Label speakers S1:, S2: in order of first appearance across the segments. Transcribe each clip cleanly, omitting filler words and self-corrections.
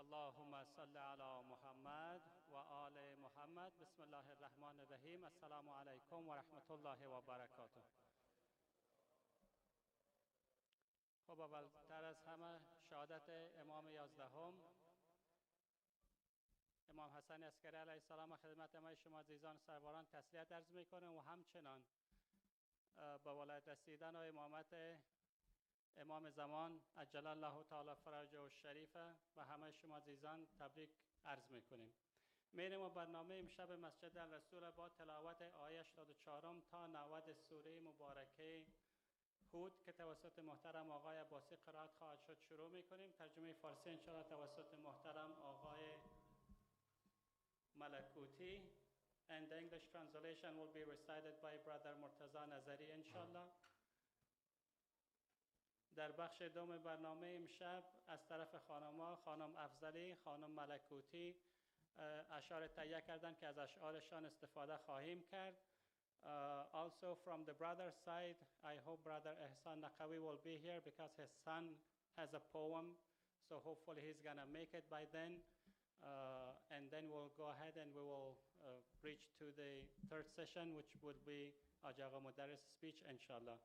S1: اللهم صل علی محمد و آل محمد. بسم الله الرحمن الرحیم. السلام علیکم و رحمت الله و برکاته. خب اولتر از همه شهادت امام 11 امام حسن عسکری علیه السلام خدمت همه شما عزیزان سروران تسلیت عرض میکنم و همچنان به ولایت رسیدن و امامت امام زمان عجل الله تعالی فرجه و شریفه و همه شما عزیزان تبریک عرض میکنیم. میریم و برنامه امشب مسجد الرسول با تلاوت آیه 84 تا 90 سوره مبارکه هود که توسط محترم آقای عباسی قرائت خواهد شد شروع میکنیم. ترجمه فارسی انشاءالله توسط محترم آقای ملکوتی and the English translation will be recited by brother مرتضی نظری انشاءالله. در بخش دوم برنامه امشب از طرف خانم افضلی، خانم ملکوتی اشعار تهیه کردن که از اشعارشان استفاده خواهیم کرد. Also from the brother side, I hope brother Ehsan Naqawi will be here because his son has a poem, so hopefully he's gonna make it by then. And then we'll go ahead and we will reach to the third session which would be Ajaga Modarres speech inshallah.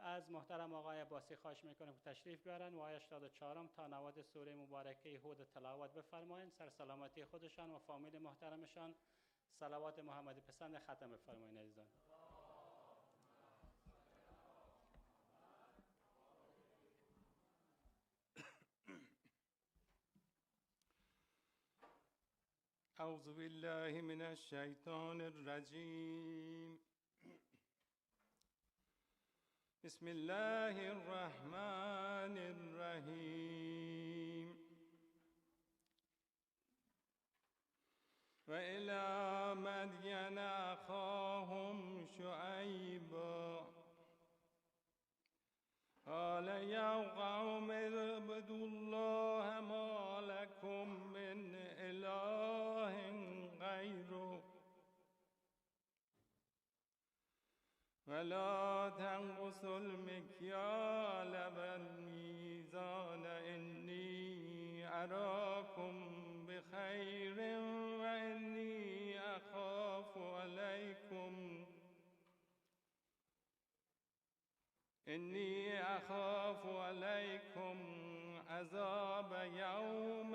S1: از محترم آقای عباسی خواهش میکنم که تشریف بیارن و آیه 84 تا 90 سوره مبارکه هود تلاوت بفرمایید. سر سلامتی خودشان و فامیل محترمشان صلوات محمدی پسند ختم بفرمایید عزیزان.
S2: اعوذ بالله من الشیطان الرجیم. بسم الله الرحمن الرحیم. و الی مدین اخاهم شعیبا قال یا قوم اعبدوا الله ما لكم من اله غیره ولا تنقصوا المكيال والميزان إني أراكم بخير وإني أخاف عليكم عذاب يوم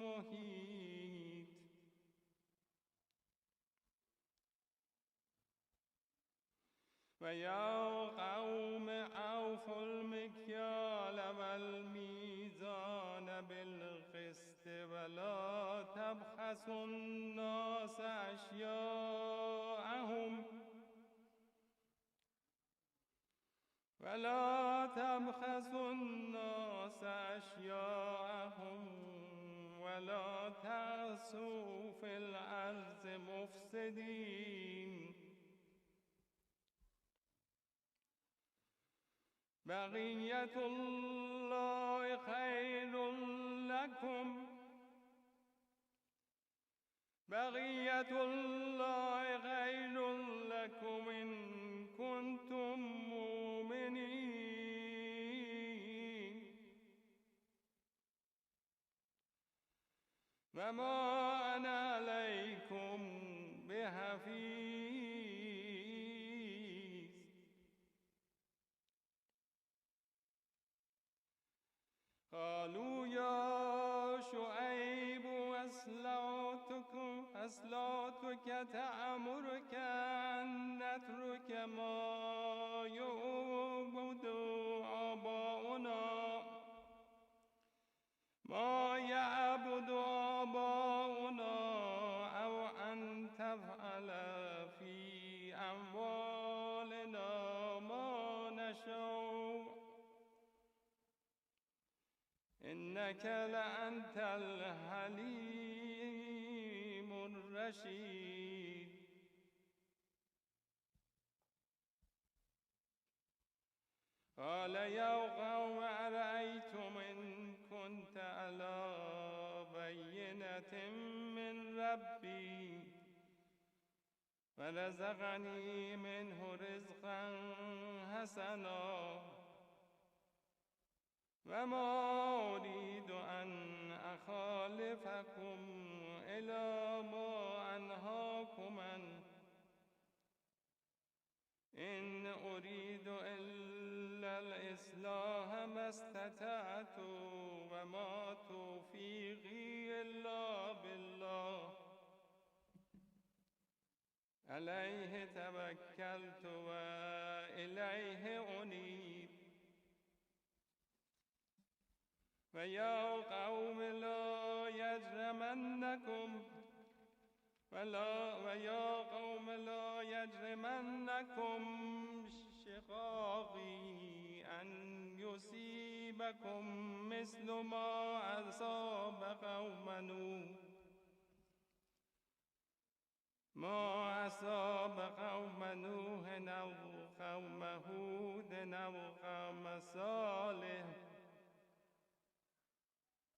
S2: محيط. ويا قوم أوفوا المكيال والميزان بالقسط ولا تبخسوا الناس أشياءهم ولا تعثوا في الأرض مفسدين. بقية الله خير لكم إن كنتم مؤمنين. وما أنا عليكم بحفيظ. قالوا يا شعيب أصلاتك تأمرك أن نترك ما يعبد آباؤنا أو أن تفعل في أموالنا ما نشاء إنك لأنت الحليم الرشيد. قال يا قوم أرأيتم إن كنت على بينة من ربي ورزقني منه رزقا حسنا وما أريد أن أخاف أخالفكم إلى ما أنهاكم عنه إن أريد إلا الإصلاح ما استطعت وما توفيقي إلا بالله عليه توكلت وإليه أنيب ويا قوم لا يجرمنكم شقاقي أن يصيبكم مثل ما أصاب قوم نوح أو قوم هود أو قوم صالح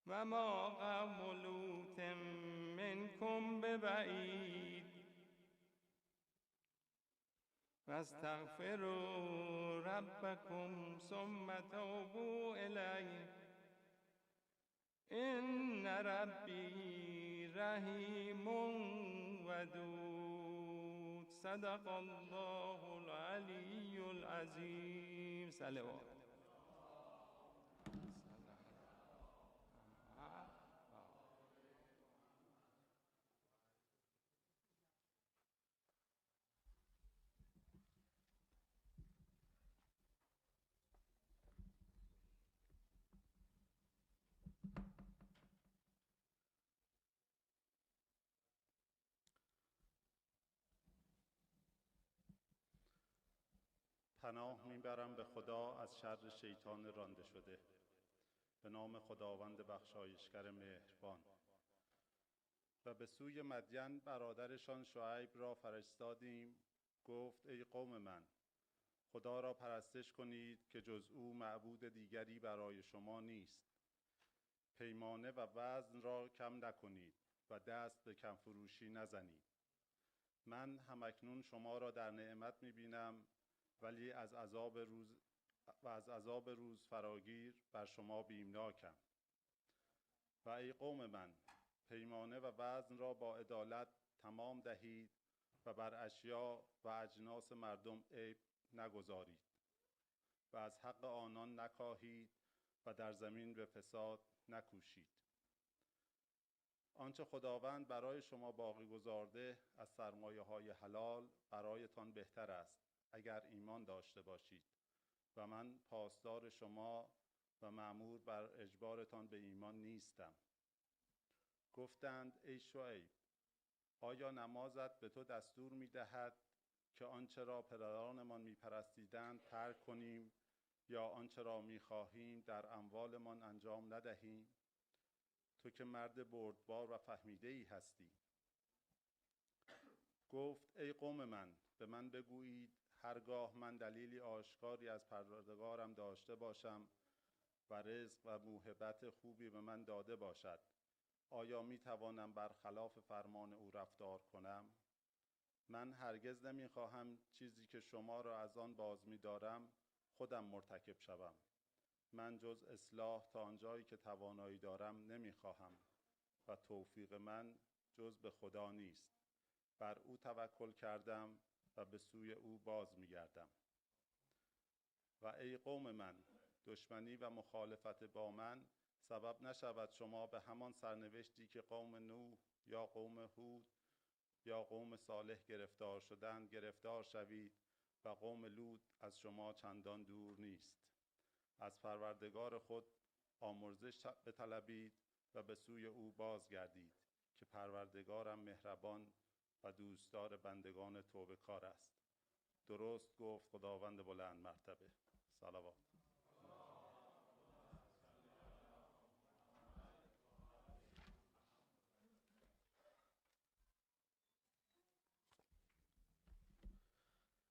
S2: وما قوم لوط منكم ببعيد واستغفروا ربكم ثم توبوا إليه إن ربي رحيم ودود صدق الله العلي العظيم. صلوات.
S3: پناه میبرم به خدا از شر شیطان رانده شده. به نام خداوند بخشایشگر مهربان. و به سوی مدین برادرشان شعیب را فرستادیم. گفت ای قوم من، خدا را پرستش کنید که جز او معبود دیگری برای شما نیست. پیمانه و وزن را کم نکنید و دست به کم فروشی نزنید. من همکنون شما را در نعمت میبینم، ولی از عذاب روز فراگیر بر شما بیمناکم. و ای قوم من، پیمانه و وزن را با عدالت تمام دهید و بر اشیا و اجناس مردم عیب نگذارید و از حق آنان نکاهید و در زمین به فساد نکوشید. آنچه خداوند برای شما باقی گذارده از سرمایه‌های حلال برایتان بهتر است اگر ایمان داشته باشید و من پاسدار شما و مأمور بر اجبارتان به ایمان نیستم. گفتند ای شعیب، آیا نمازت به تو دستور می‌دهد که آنچه را پدرانمان می‌پرستیدند ترک کنیم یا آنچه را می‌خواهیم در اموالمان انجام ندهیم؟ تو که مرد بردبار و فهمیده‌ای هستی. گفت ای قوم من، به من بگویید هرگاه من دلیلی آشکاری از پروردگارم داشته باشم و رزق و موهبت خوبی به من داده باشد، آیا می توانم برخلاف فرمان او رفتار کنم؟ من هرگز نمی خواهم چیزی که شما را از آن باز می دارم خودم مرتکب شوم. من جز اصلاح تا آنجایی که توانایی دارم نمی خواهم و توفیق من جز به خدا نیست. بر او توکل کردم و به سوی او باز می گردم. و ای قوم من، دشمنی و مخالفت با من سبب نشود شما به همان سرنوشتی که قوم نوح یا قوم هود یا قوم صالح گرفتار شدند گرفتار شوید و قوم لوط از شما چندان دور نیست. از پروردگار خود آمرزش بطلبید و به سوی او بازگردید که پروردگارم مهربان و دوستدار بندگان توبه کار است. درست گفت خداوند بلند مرتبه. صلوات.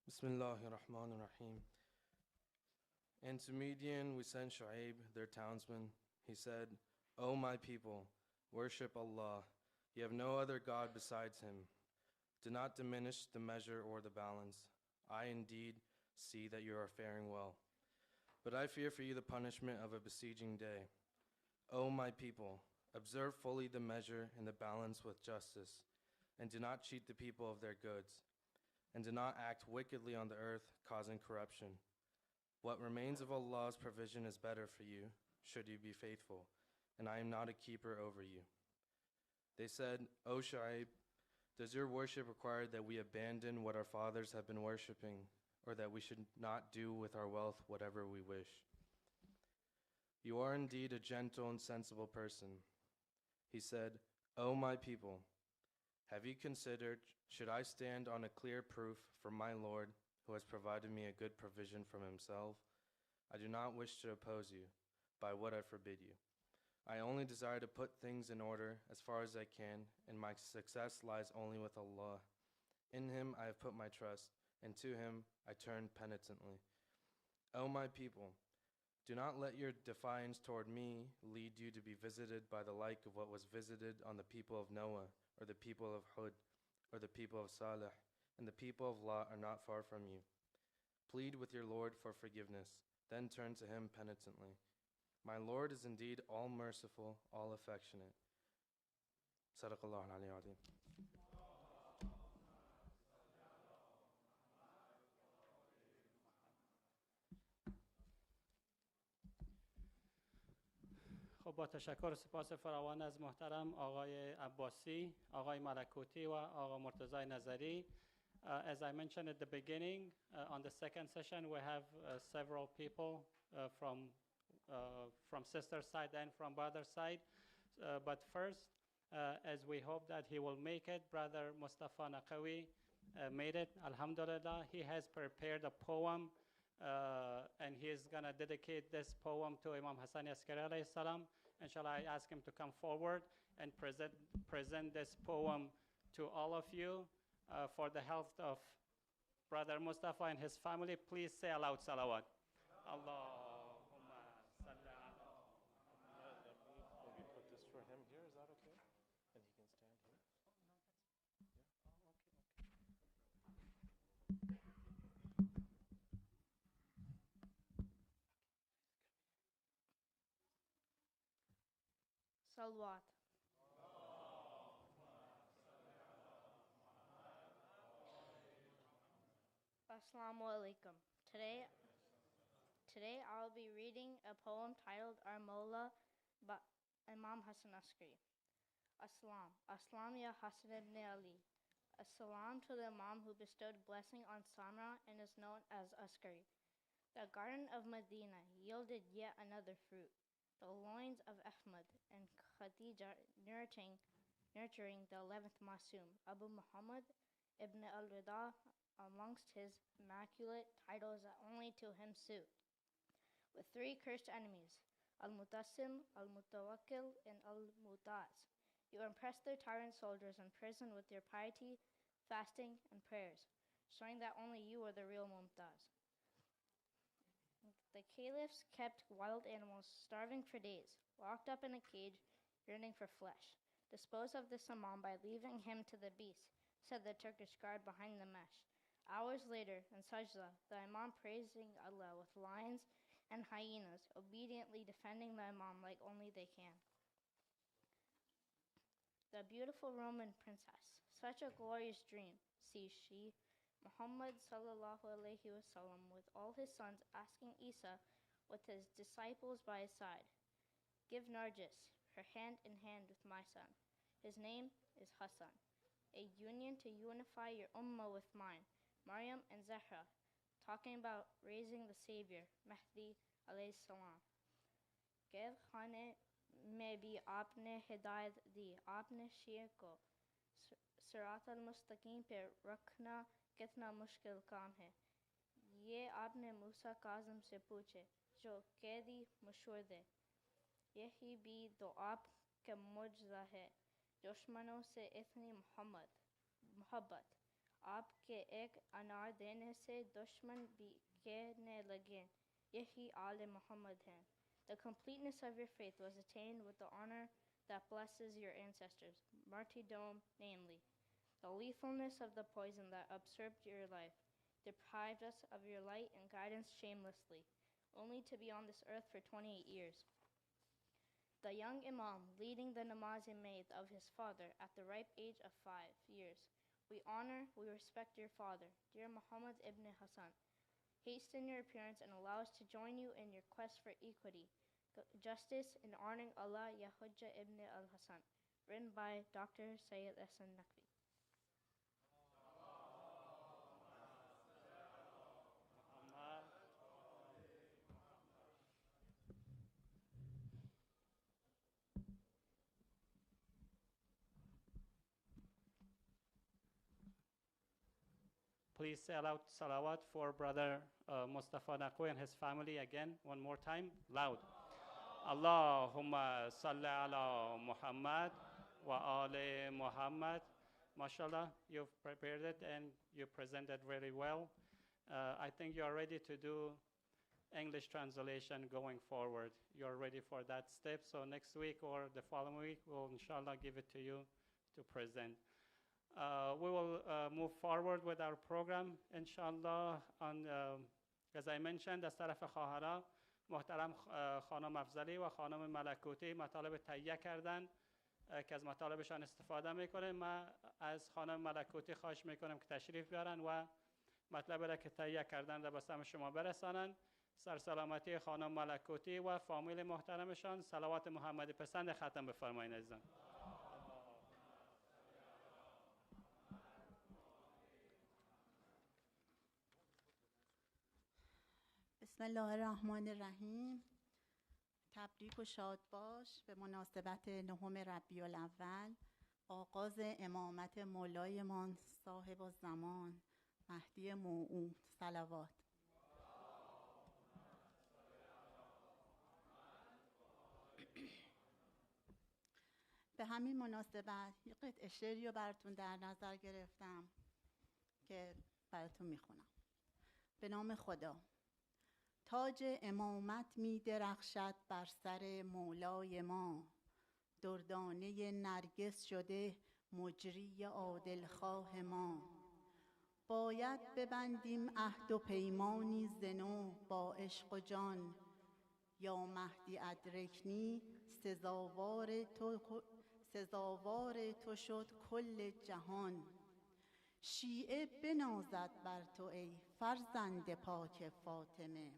S4: Bismillahirrahmanirrahim. And to Midian we sent Shu'aib, their townsman. He said, O my people, worship Allah. You have no other God besides Him. Do not diminish the measure or the balance. I indeed see that you are faring well. But I fear for you the punishment of a besieging day. O my people, Observe fully the measure and the balance with justice, and do not cheat the people of their goods, and do not act wickedly on the earth, causing corruption. What remains of Allah's provision is better for you, should you be faithful, and I am not a keeper over you. They said, O Shu'aib, does your worship require that we abandon what our fathers have been worshipping, or that we should not do with our wealth whatever we wish? You are indeed a gentle and sensible person. He said, O my people, have you considered, should I stand on a clear proof from my Lord, who has provided me a good provision from himself? I do not wish to oppose you by what I forbid you. I only desire to put things in order as far as I can, and my success lies only with Allah. In him I have put my trust, and to him I turn penitently. O my people, do not let your defiance toward me lead you to be visited by the like of what was visited on the people of Noah, or the people of Hud, or the people of Salih, and the people of Lot are not far from you. Plead with your Lord for forgiveness, then turn to him penitently. My Lord is indeed all merciful, all affectionate. Sadaqallahu al-Aliyyul Azim.
S1: خب با تشکر و سپاس فراوان از محترم آقای عباسی، آقای ملکوتی و آقای مرتضی نظری. As I mentioned at the beginning, on the second session we have several people from sister side and from brother side. But first, as we hope that he will make it, Brother Mustafa Naqawi made it. Alhamdulillah, he has prepared a poem and he is going to dedicate this poem to Imam Hassan Askari alayhi salam. Inshallah, I ask him to come forward and present this poem to all of you for the health of Brother Mustafa and his family. Please say aloud salawat. Allahumma salli ala.
S4: Maybe put this for him here, is that okay? And he can stand here.
S5: Salawat. Assalamu alaikum. Today I'll be reading a poem titled Our Mawla by Imam Hassan Askari. Assalam. Assalam ya Hassan ibn Ali. Assalam to the Imam who bestowed blessing on Samra and is known as Askari. The garden of Medina yielded yet another fruit, the loins of Ahmad and Khadija nurturing the 11th Masum, Abu Muhammad ibn al-Rida, amongst his immaculate titles that only to him suit, with 3 cursed enemies, Al-Mutassim, Al-Mutawakkil, and Al-Mutaz. You impressed their tyrant soldiers in prison with your piety, fasting, and prayers, showing that only you are the real Mumtaz. The caliphs kept wild animals starving for days, locked up in a cage, yearning for flesh. Dispose of this Imam by leaving him to the beasts, said the Turkish guard behind the mesh. Hours later, in Sajda, the Imam praising Allah with lions and hyenas, obediently defending the Imam like only they can. The beautiful Roman princess, such a glorious dream, sees she, Muhammad sallallahu alaihi wasallam, with all his sons, asking Isa, with his disciples by his side, give Narjis, her hand in hand with my son. His name is Hassan, a union to unify your ummah with mine. Maryam and Zahra, talking about raising the Savior, Mahdi alayhi salam. Kev khane mein bhi aapne hidayat di, aapne shi'a ko sirat al-mustaqim pe rakhna kitna mushkil kaam hai. Ye aapne Musa Kazim se पूछे, जो कैदी मशहूर है. यही भी तो आपका मुआवजा है. दुश्मनों से इतनी मोहब्बत. आपके एक अनार देने से दुश्मन भी कहने लगे, यही आले Muhammad हैं. The completeness of your faith was attained with the honor that blesses your ancestors, martyrdom namely. The lethalness of the poison that usurped your life deprived us of your light and guidance shamelessly, only to be on this earth for 28 years. the young imam leading the namaz maid of his father at the ripe age of 5 years. We honor, we respect your father, dear Muhammad ibn Hassan. Hasten your appearance and allow us to join you in your quest for equity, justice, and honoring Allah ya Hujjah ibn al-Hassan. Written by Dr. Sayyid Hassan Naqvi.
S1: Please say aloud salawat for brother Mustafa Naqvi and his family again, one more time, loud. Allahumma salli ala Muhammad wa ali Muhammad. MashaAllah, you've prepared it and you presented very well. I think you are ready to do English translation going forward. You're ready for that step. So next week or the following week, we'll inshallah give it to you to present. We will move forward with our program, inshallah. As I mentioned, از طرف خواهرها محترم خانم افضلی و خانم ملکوتی مطالب تهیه کردن که از مطالبشان استفاده میکنیم. من از خانم ملکوتی خواهش میکنم که تشریف بیارن و مطلب را که تهیه کردن را به سمع شما برسانن. سرسلامتی خانم ملکوتی و فامیل محترمشان صلوات محمدی پسند ختم بفرمایید عزیزان.
S6: بسم الله الرحمن الرحیم. تبریک و شاد باش به مناسبت 9 ربیع الاول، آغاز امامت مولایمان صاحب الزمان مهدی موعود. صلوات. به همین مناسبت یک قطعه شعری رو براتون در نظر گرفتم که براتون میخونم. به نام خدا. تاج امامت می درخشد بر سر مولای ما، دردانه نرگس شده مجری عادل خواه ما. باید ببندیم عهد و پیمانی ز نو با عشق و جان، یا مهدی ادرکنی سزاوار تو شد کل جهان. شیعه بنازد بر تو ای فرزند پاک فاطمه،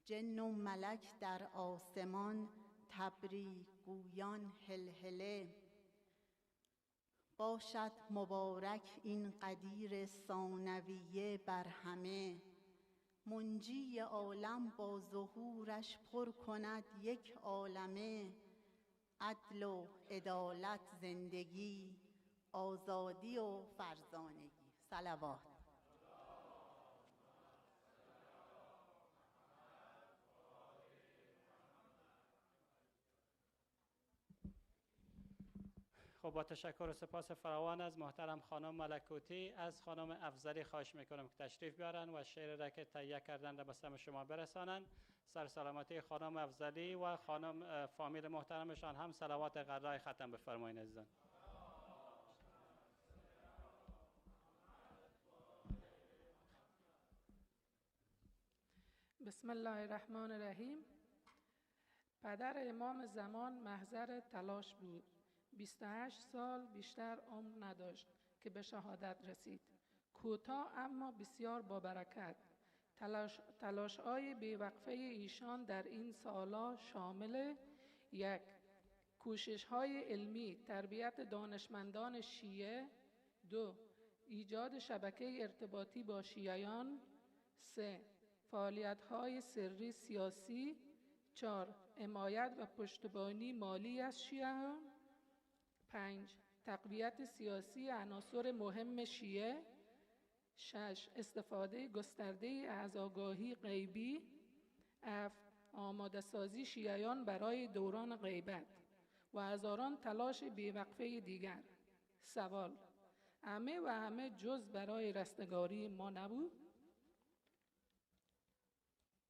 S6: جن و ملک در آسمان تبریک گویان هلهله. باشد مبارک این قدیر ثانویه بر همه، منجی عالم با ظهورش پر کند یک عالمه. عدل و عدالت زندگی، آزادی و فرزانگی. صلوات.
S1: خب با تشکر و سپاس فراوان از محترم خانم ملکوتی، از خانم افضلی خواهش میکنم که تشریف بیارن و شعر را که تهیه کردن را به سمع شما برسانن. سرسلامتی خانم افضلی و خانم فامیل محترمشان هم صلوات غرای ختم بفرمایید عزیزان.
S7: بسم الله الرحمن الرحیم. پدر امام زمان محضر تلاش بود. 28 سال بیشتر عمر نداشت که به شهادت رسید. کوتاه اما بسیار با برکت. تلاش‌های بی‌وقفه ایشان در این سالها شامل: 1. کوشش‌های علمی، تربیت دانشمندان شیعه. 2. ایجاد شبکه ارتباطی با شیعیان. 3. فعالیت‌های سری سیاسی. 4. حمایت و پشتیبانی مالی از شیعیان. 5. تقویت سیاسی عناصر مهم شیعه. 6. استفاده گسترده از آگاهی غیبی. 7. آماده سازی شیعیان برای دوران غیبت و هزاران تلاش بی‌وقفه دیگر. سوال: همه جز برای رستگاری ما نبود؟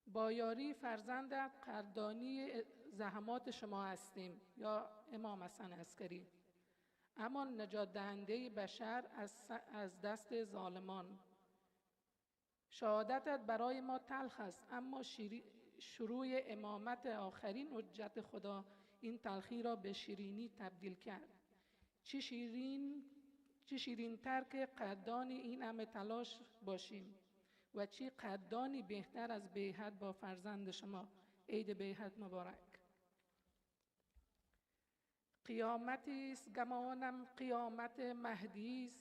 S7: با یاری فرزندت قدردانی زحمات شما هستیم یا امام حسن عسکری، اما نجات دهنده بشر از دست ظالمان. شهادتت برای ما تلخ است، اما شروع امامت آخرین حجت خدا این تلخی را به شیرینی تبدیل کرد. چه شیرین تر که قدردان این همه تلاش باشیم و چه قدردانی بهتر از بیعت با فرزند شما. عید بیعت مبارک. قیامتی است گمانم قیامت مهدی است،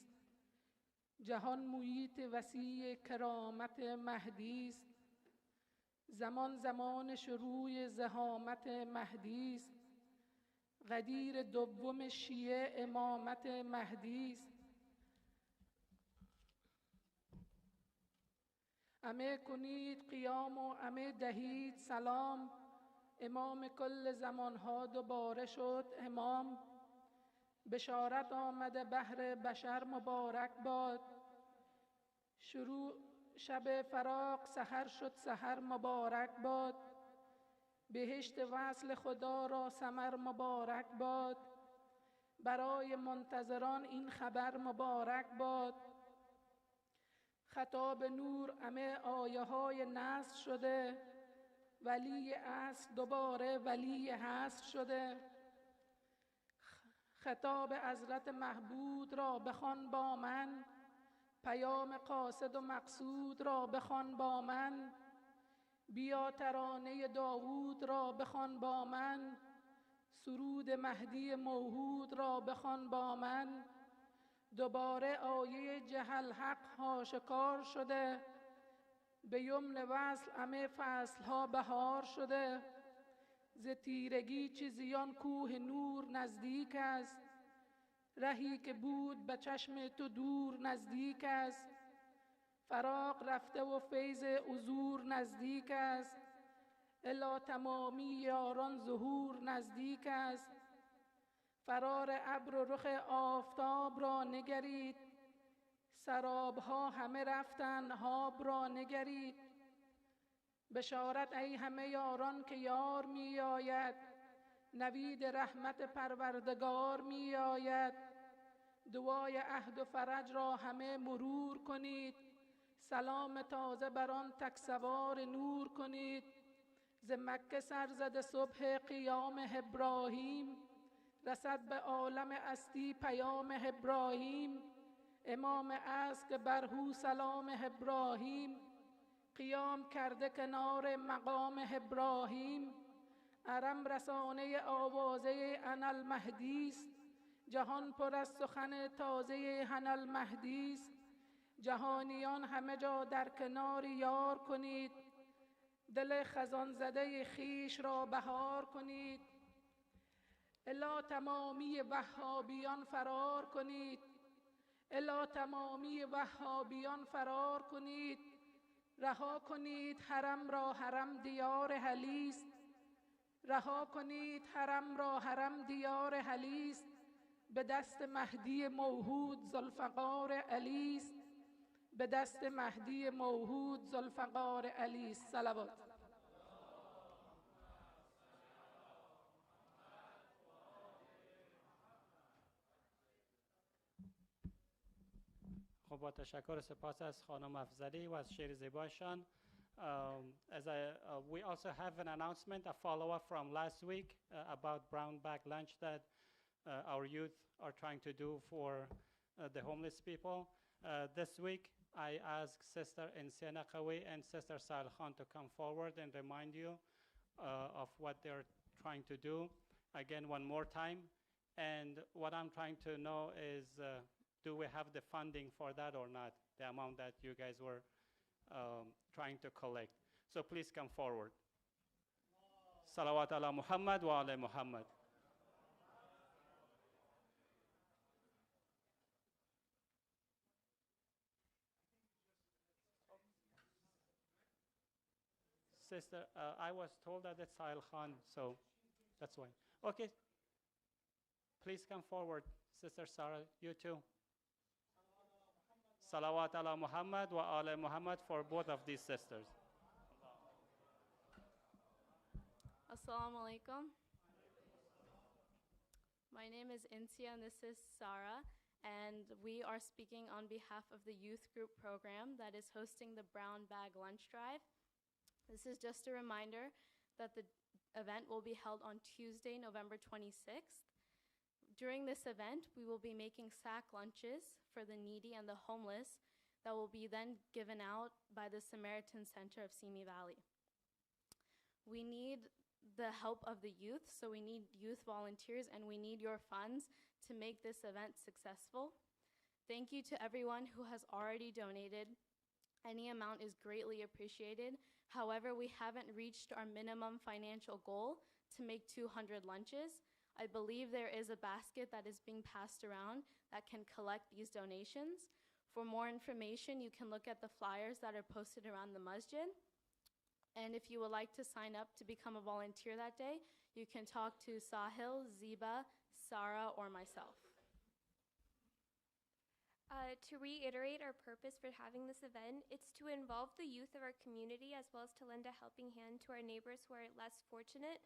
S7: جهان محیط وسیع کرامت مهدی است. زمان شروع زحامت مهدی است، غدیر دوم شیعه امامت مهدی است. همه کنید قیام و همه دهید سلام، امام کل زمانها دوباره شد امام. بشارت آمده بهر بشر مبارک باد، شروع شب فراق سحر شد سحر مبارک باد. بهشت وصل خدا را ثمر مبارک باد، برای منتظران این خبر مبارک باد. خطاب نور همه آیه های نصر شده، ولی اصل دوباره ولی حصر شده. خطاب حضرت محبود را بخوان با من، پیام قاصد و مقصود را بخوان با من. بیا ترانه داوود را بخوان با من، سرود مهدی موعود را بخوان با من. دوباره آیه جهل حق آشکار شده، به یمن وصل همه فصلها بهار شده. ز تیرگی چیزیان کوه نور نزدیک است، رهی که بود به چشم تو دور نزدیک است. فراق رفته و فیض حضور نزدیک است، الی تمامی یاران ظهور نزدیک است. فرار ابر و رخ آفتاب را نگرید، سرابها همه رفتن آب را نگرید. بشارت ای همه یاران که یار می آید، نوید رحمت پروردگار می آید. دعای عهد و فرج را همه مرور کنید، سلام تازه بر آن تک سوار نور کنید. ز مکه سر زده صبح قیام ابراهیم، رسد به عالم هستی پیام ابراهیم. امام است که بر او سلام ابراهیم، قیام کرده کنار مقام ابراهیم. حرم رسانه آوازه انا المهدی است، جهان پر از سخن تازه انا المهدی است. جهانیان همه جا در کنار یار کنید، دل خزان زده خیش را بهار کنید. الی تمامی وهابیان فرار کنید، الی تمامی وهابیان فرار کنید. رها کنید حرم را، حرم دیار علی است. رها کنید حرم را، حرم دیار علی است. به دست مهدی موعود ذوالفقار علی است، به دست مهدی موعود ذوالفقار علی است. صلوات.
S1: خب با تشکر سپاس از خانم افضلی و از شعر زیبایشان. We also have an announcement, a follow-up from last week about brown bag lunch that our youth are trying to do for the homeless people. This week, I asked Sister Insiana Qawi and Sister Sahil Khan to come forward and remind you of what they're trying to do again one more time. And what I'm trying to know is, do we have the funding for that or not, the amount that you guys were trying to collect. So please come forward. Salawat ala Muhammad wa ala Muhammad. Sister, I was told that it's Sahil Khan, so that's why. Okay, please come forward. Sister Sarah, you too. Salawat ala Muhammad wa ala Muhammad for both of these sisters.
S8: Assalamu alaikum. My name is Insia and this is Sarah, and we are speaking on behalf of the youth group program that is hosting the Brown Bag Lunch Drive. This is just a reminder that the event will be held on Tuesday, November 26th. During this event, we will be making sack lunches for the needy and the homeless that will be then given out by the Samaritan Center of Simi Valley. We need the help of the youth, so we need youth volunteers and we need your funds to make this event successful. Thank you to everyone who has already donated. Any amount is greatly appreciated. However, we haven't reached our minimum financial goal to make 200 lunches. I believe there is a basket that is being passed around that can collect these donations. For more information, you can look at the flyers that are posted around the masjid. And if you would like to sign up to become a volunteer that day, you can talk to Sahil, Ziba, Sarah, or myself.
S9: To reiterate our purpose for having this event, it's to involve the youth of our community as well as to lend a helping hand to our neighbors who are less fortunate.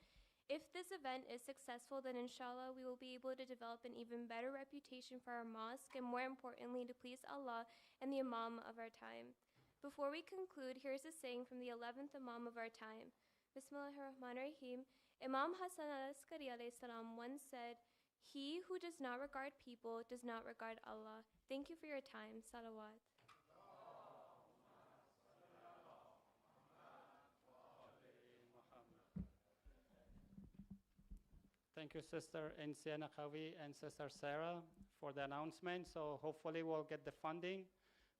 S9: If this event is successful, then inshallah we will be able to develop an even better reputation for our mosque and more importantly to please Allah and the Imam of our time. Before we conclude, here's a saying from the 11th Imam of our time. Bismillahirrahmanirrahim. Imam Hassan al-Askari alayhi salam once said, "He who does not regard people does not regard Allah." Thank you for your time. Salawat.
S1: Thank you, Sister Insia Nakawi and Sister Sarah, for the announcement. So hopefully we'll get the funding.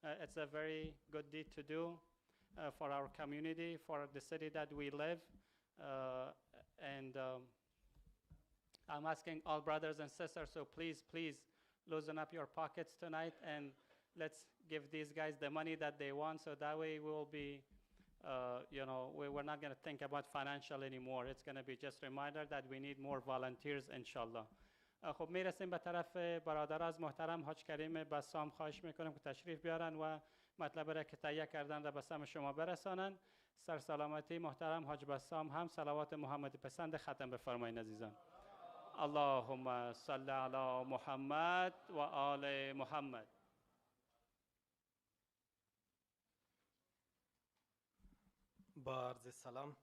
S1: It's a very good deed to do for our community, for the city that we live. I'm asking all brothers and sisters, so please loosen up your pockets tonight and let's give these guys the money that they want, so that way we will be, we're not going to think about financial anymore. It's going to be just a reminder that we need more volunteers, inshallah. خب میرسیم به طرف برادر از محترم حاج کریم بسام. خواهش میکنم که تشریف بیارن و مطلب را که تهیه کردن را به سمع شما برسانن. سرسلامتی محترم حاج بسام هم صلوات محمد پسند ختم بفرمایید عزیزان. اللهم صل علی محمد و آل محمد.
S4: با عرض سلام.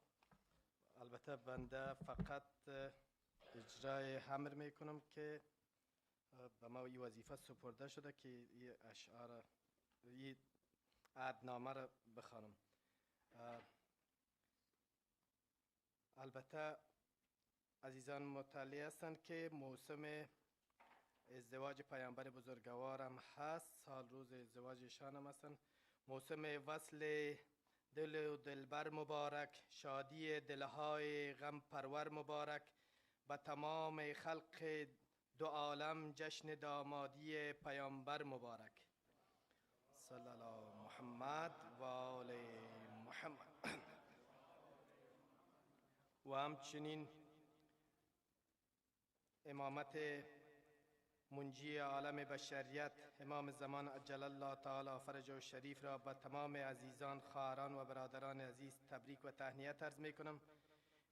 S4: البته بنده فقط اجرای امر میکنم که به ما این وظیفه سپرده شده که این اشعار این عهدنامه را بخوانم. البته عزیزان مطلع هستند که موسم ازدواج پیامبر بزرگوار هم هست. سال روز ازدواجشان هم هستند. موسم وصل دل و دلبر مبارک، شادی دلهای غم پرور مبارک، به تمام خلق دو عالم جشن دامادی پیامبر مبارک. صلی الله محمد و آل محمد. و همچنین امامت منجی عالم بشریت امام زمان عجل الله تعالی فرجه شریف را به تمام عزیزان، خواهران و برادران عزیز تبریک و تهنیت عرض می کنم.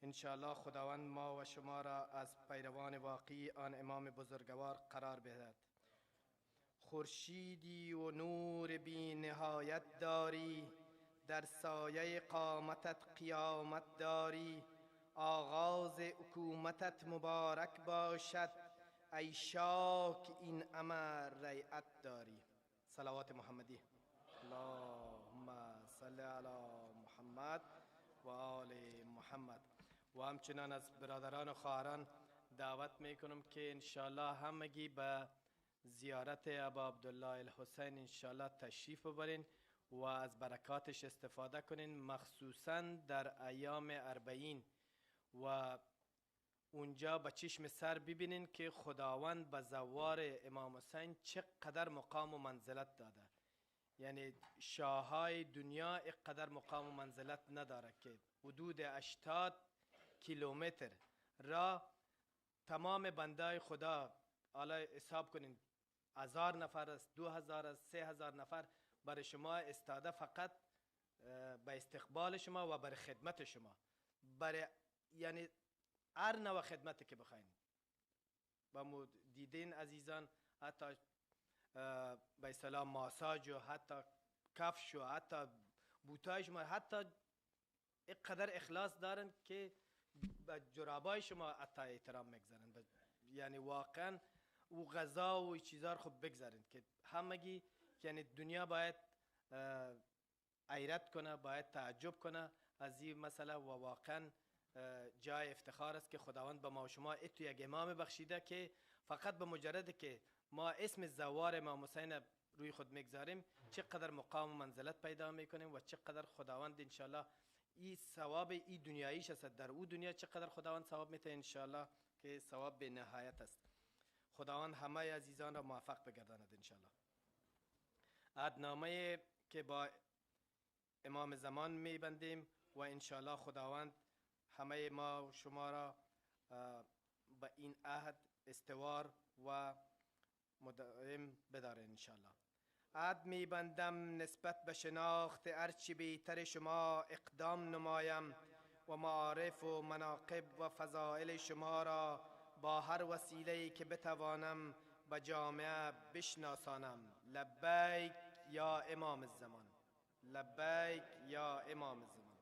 S4: انشاءالله خداوند ما و شما را از پیروان واقعی آن امام بزرگوار قرار بدهد. خورشیدی و نور بی نهایت داری، در سایه قامتت قیامت داری، آغاز حکومتت مبارک باشد، ای شاک این امر ریعت داری. صلوات محمدی. اللهم صل علی محمد و آل محمد. و همچنان از برادران و خواهران دعوت میکنم که انشاءالله همگی به زیارت ابا عبدالله الحسین انشاءالله تشریف ببرین و از برکاتش استفاده کنین، مخصوصا در ایام اربعین، و اونجا به چشم سر ببینین که خداوند به زوار امام حسین چقدر مقام و منزلت داده. یعنی شاههای دنیا اقدر مقام و منزلت نداره که حدود 80 کیلومتر را تمام بندای خدا، حالا حساب کنین 1000 نفر است، 2000 است، 3000 نفر برای شما استاده، فقط به استقبال شما و برای خدمت شما، برای یعنی هر نوع خدمتی که بخواین. با دیدین عزیزان، حتی به اصطلاح ماساژ و حتی کفش و حتی بوتای شما، حتی
S10: اینقدر اخلاص دارن که به جرابای شما حتی احترام میگذارن. یعنی واقعا او غذا و چیزا رو خوب بگذارن که همگی یعنی دنیا باید حیرت کنه، باید تعجب کنه از این مسئله و واقعا جای افتخار است که خداوند به ما و شما اتو یک امام بخشیده که فقط به مجرد که ما اسم زوار امام حسین روی خود میگذاریم چقدر مقام و منزلت پیدا میکنیم و چقدر خداوند انشالله این ثواب این دنیاییش است. در او دنیا چقدر خداوند ثواب میده انشالله که ثواب به نهایت است. خداوند همه عزیزان را موفق بگرداند انشالله. عهدنامه که با امام زمان میبندیم و انشالله خداوند همه ما و شما را به این عهد استوار و مدائم بداره انشالله. عهد میبندم نسبت به شناخت ارچی بهتر شما اقدام نمایم و معارف و مناقب و فضائل شما را با هر وسیله‌ای که بتوانم به جامعه بشناسانم. لبیک یا امام الزمان، لبیک یا امام الزمان.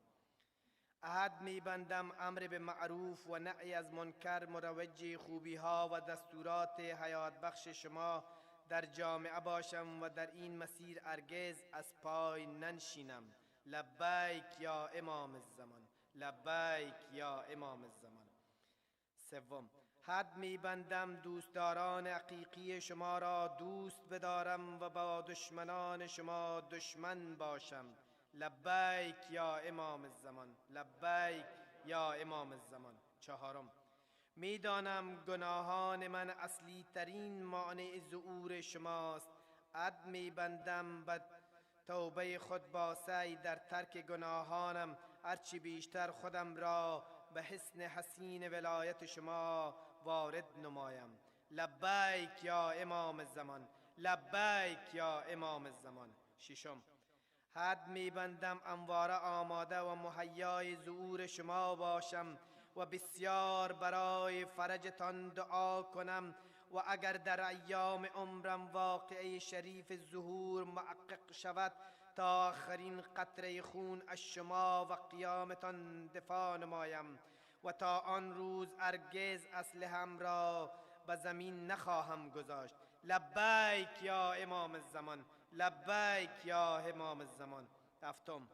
S10: عهد میبندم امر به معروف و نهی از منکر مروج خوبی ها و دستورات حیات بخش شما در جامعه باشم و در این مسیر هرگز از پای ننشینم. لبیک یا امام الزمان، لبیک یا امام الزمان. سوم، حد میبندم دوستداران حقیقی شما را دوست بدارم و با دشمنان شما دشمن باشم. لبیک یا امام الزمان، لبیک یا امام الزمان. چهارم، میدانم گناهان من اصلی ترین مانع ظهور شماست. عهد میبندم به توبه خود با سعی در ترک گناهانم هرچی بیشتر خودم را به حسن حسین ولایت شما وارد نمایم. لبیک یا امام الزمان، لبیک یا امام الزمان. ششم، حد میبندم همواره آماده و مهیای ظهور شما باشم و بسیار برای فرجتان دعا کنم و اگر در ایام عمرم واقعه شریف ظهور محقق شود تا آخرین قطره خون از شما و قیامتان دفاع نمایم و تا آن روز هرگز اسلحه‌ام را به زمین نخواهم گذاشت. لبیک یا امام الزمان، لبیک یا امام الزمان. هفتم،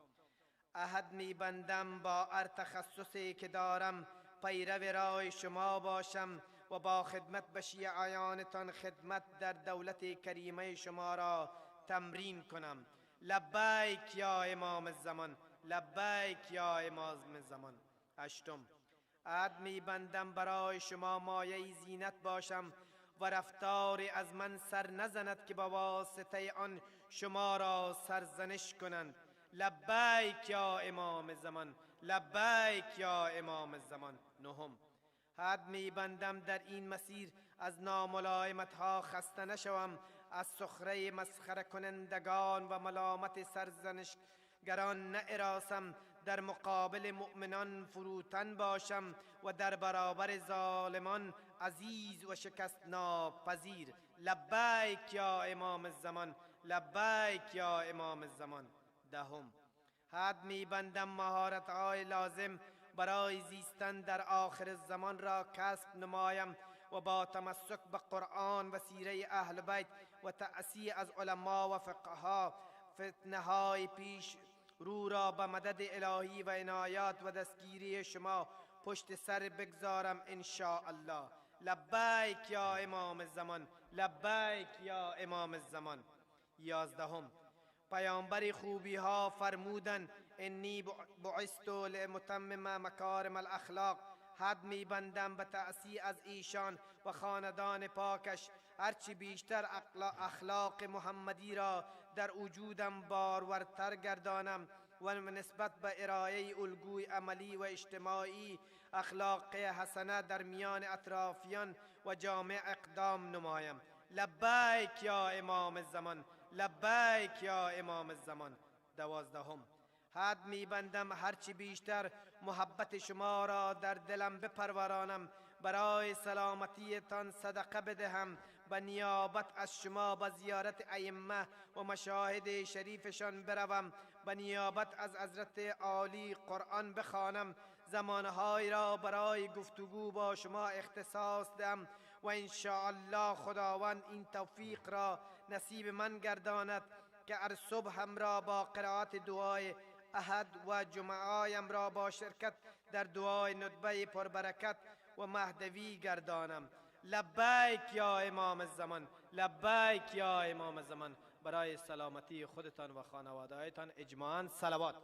S10: عهد میبندم با هر تخصصی که دارم پیرو راه شما باشم و با خدمت به شیعیانتان خدمت در دولت کریمه شما را تمرین کنم. لبیک یا امام الزمان، لبیک یا امام الزمان. هشتم، عهد میبندم برای شما مایه زینت باشم و رفتاری از من سر نزند که با واسطه آن شما را سرزنش کنند. لبیک یا امام الزمان، لبیک یا امام الزمان. نهم، عهد میبندم در این مسیر از ناملایمت ها خسته نشوم، از سخره مسخره کنندگان و ملامت سرزنشگران نهراسم، در مقابل مؤمنان فروتن باشم و در برابر ظالمان عزیز و شکست ناپذیر. لبیک یا امام الزمان، لبیک یا امام الزمان. دهم، عهد میبندم مهارت‌های لازم برای زیستن در آخر الزمان را کسب نمایم و با تمسک به قرآن و سیره اهل بیت و تأسیه از علما و فقها فتنه‌های پیش رو را به مدد الهی و عنایات و دستگیری شما پشت سر بگذارم ان شاء الله. لبیک یا امام الزمان، لبیک یا امام الزمان. یازدهم، پیامبر خوبی ها فرمودن انی بعثت لمتمم مکارم الاخلاق. حد میبندم به تأسیه از ایشان و خاندان پاکش هرچی بیشتر اخلاق محمدی را در وجودم بارورتر گردانم و نسبت به ارائه الگوی عملی و اجتماعی اخلاق حسنه در میان اطرافیان و جامعه اقدام نمایم. لبیک یا امام الزمان، لبیک یا امام الزمان. دوازدهم، حد میبندم هرچی بیشتر محبت شما را در دلم بپرورانم برای سلامتیتان صدقه بدهم، به نیابت از شما به زیارت ائمه و مشاهد شریفشان بروم، به نیابت از حضرت عالی قرآن بخوانم، زمانهای را برای گفتگو با شما اختصاص دهم و انشاءالله خداوند این توفیق را نصیب من گرداند که هر صبح هم را با قرائت دعای احد و جمعایم را با شرکت در دعای ندبه پربرکت و مهدوی گردانم. لبیک یا امام الزمان، لبیک یا امام الزمان. برای سلامتی خودتان و خانواده‌تان اجماعاً صلوات.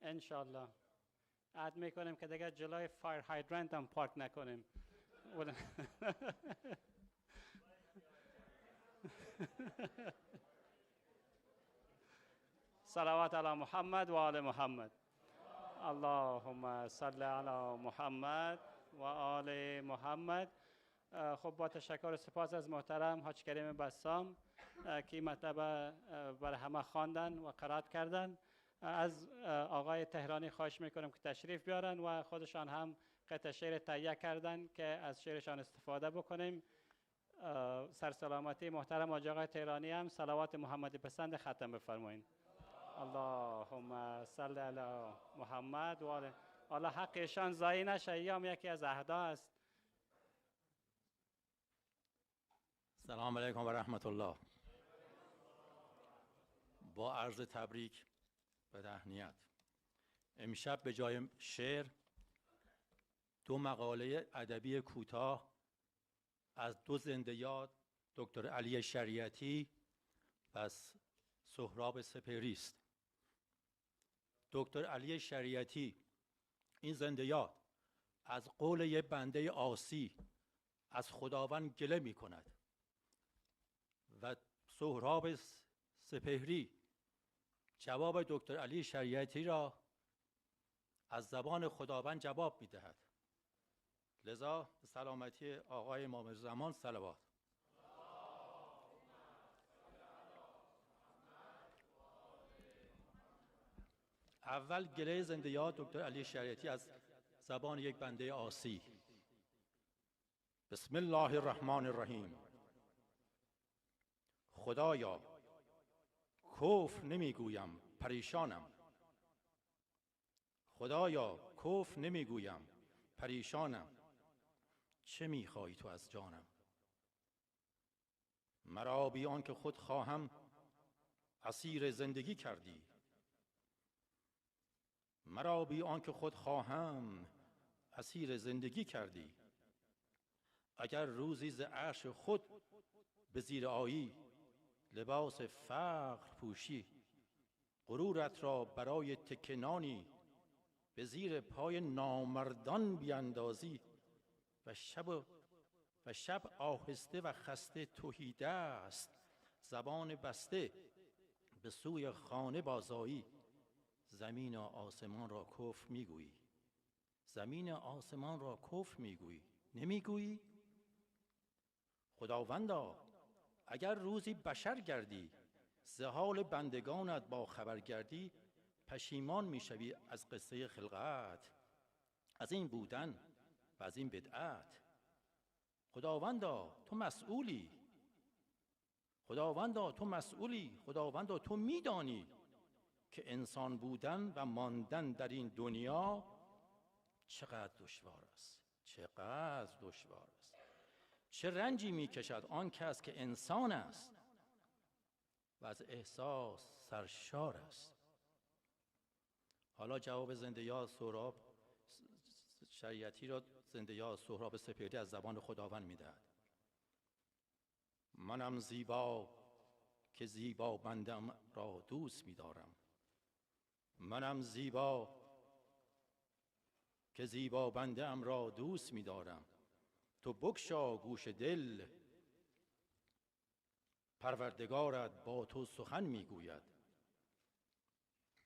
S1: انشالله عهد میکنیم که دیگه جلوی فایر هایدرنت هم پارک نکنیم. صلوات علی محمد و آل محمد. اللهم صل علی محمد و آل محمد. خب با تشکر و سپاس از محترم حاج کریم بسام که این مطلب برای همه خواندن و قرائت کردن. از آقای تهرانی خواهش میکنم که تشریف بیارن و خودشان هم قطعه شعر تهیه کردن که از شعرشان استفاده بکنیم. سرسلامتی محترم آقای تهرانی هم صلوات محمدی پسند ختم بفرمایید. اللهم صل علی محمد و آل. حالا حق ایشان ضایع نشه، ایام یکی از عهدا است.
S11: سلام علیکم و رحمت الله. با عرض تبریک و تهنیت، امشب به جای شعر 2 مقاله ادبی کوتاه از 2 زنده یاد، دکتر علی شریعتی و سهراب سپهری است. دکتر علی شریعتی این زنده یاد از قول یک بنده عاصی از خداوند گله می کند و سهراب سپهری جواب دکتر علی شریعتی را از زبان خداوند جواب می دهد. لذا به سلامتی آقای امام زمان صلوات. اول گله زنده یاد دکتر علی شریعتی از زبان یک بنده عاصی. بسم الله الرحمن الرحیم. خدایا کفر نمیگویم پریشانم، خدایا کفر نمیگویم پریشانم، چه میخواهی تو از جانم؟ مرا بی آنکه خود خواهم اسیر زندگی کردی، مرا بی آنکه خود خواهم اسیر زندگی کردی. اگر روزی ز عرش خود به زیر آیی، لباس فقر پوشی، غرورت را برای تکنانی به زیر پای نامردان بیندازی و شب آهسته و خسته تهیده است، زبان بسته به سوی خانه بازایی، زمین و آسمان را کفر میگویی، زمین و آسمان را کفر میگویی، نمیگویی؟ خداوندا اگر روزی بشر گردی، ز حال بندگانت با خبر گردی، پشیمان میشوی از قصه خلقت، از این بودن و از این بدعت. خداوندا تو مسئولی، خداوندا تو مسئولی، خداوندا تو میدانی که انسان بودن و ماندن در این دنیا چقدر دشوار است، چقدر دشوار است. چه رنجی میکشد آن کس که انسان است و از احساس سرشار است. حالا جواب زنده یاد سهراب شریعتی را زنده یاد سهراب سپهری از زبان خداوند میدهد. منم زیبا که زیبا بندم را دوست می‌دارم، منم زیبا که زیبا بنده ام را دوست می دارم. تو بگشا گوش دل، پروردگارت با تو سخن می گوید.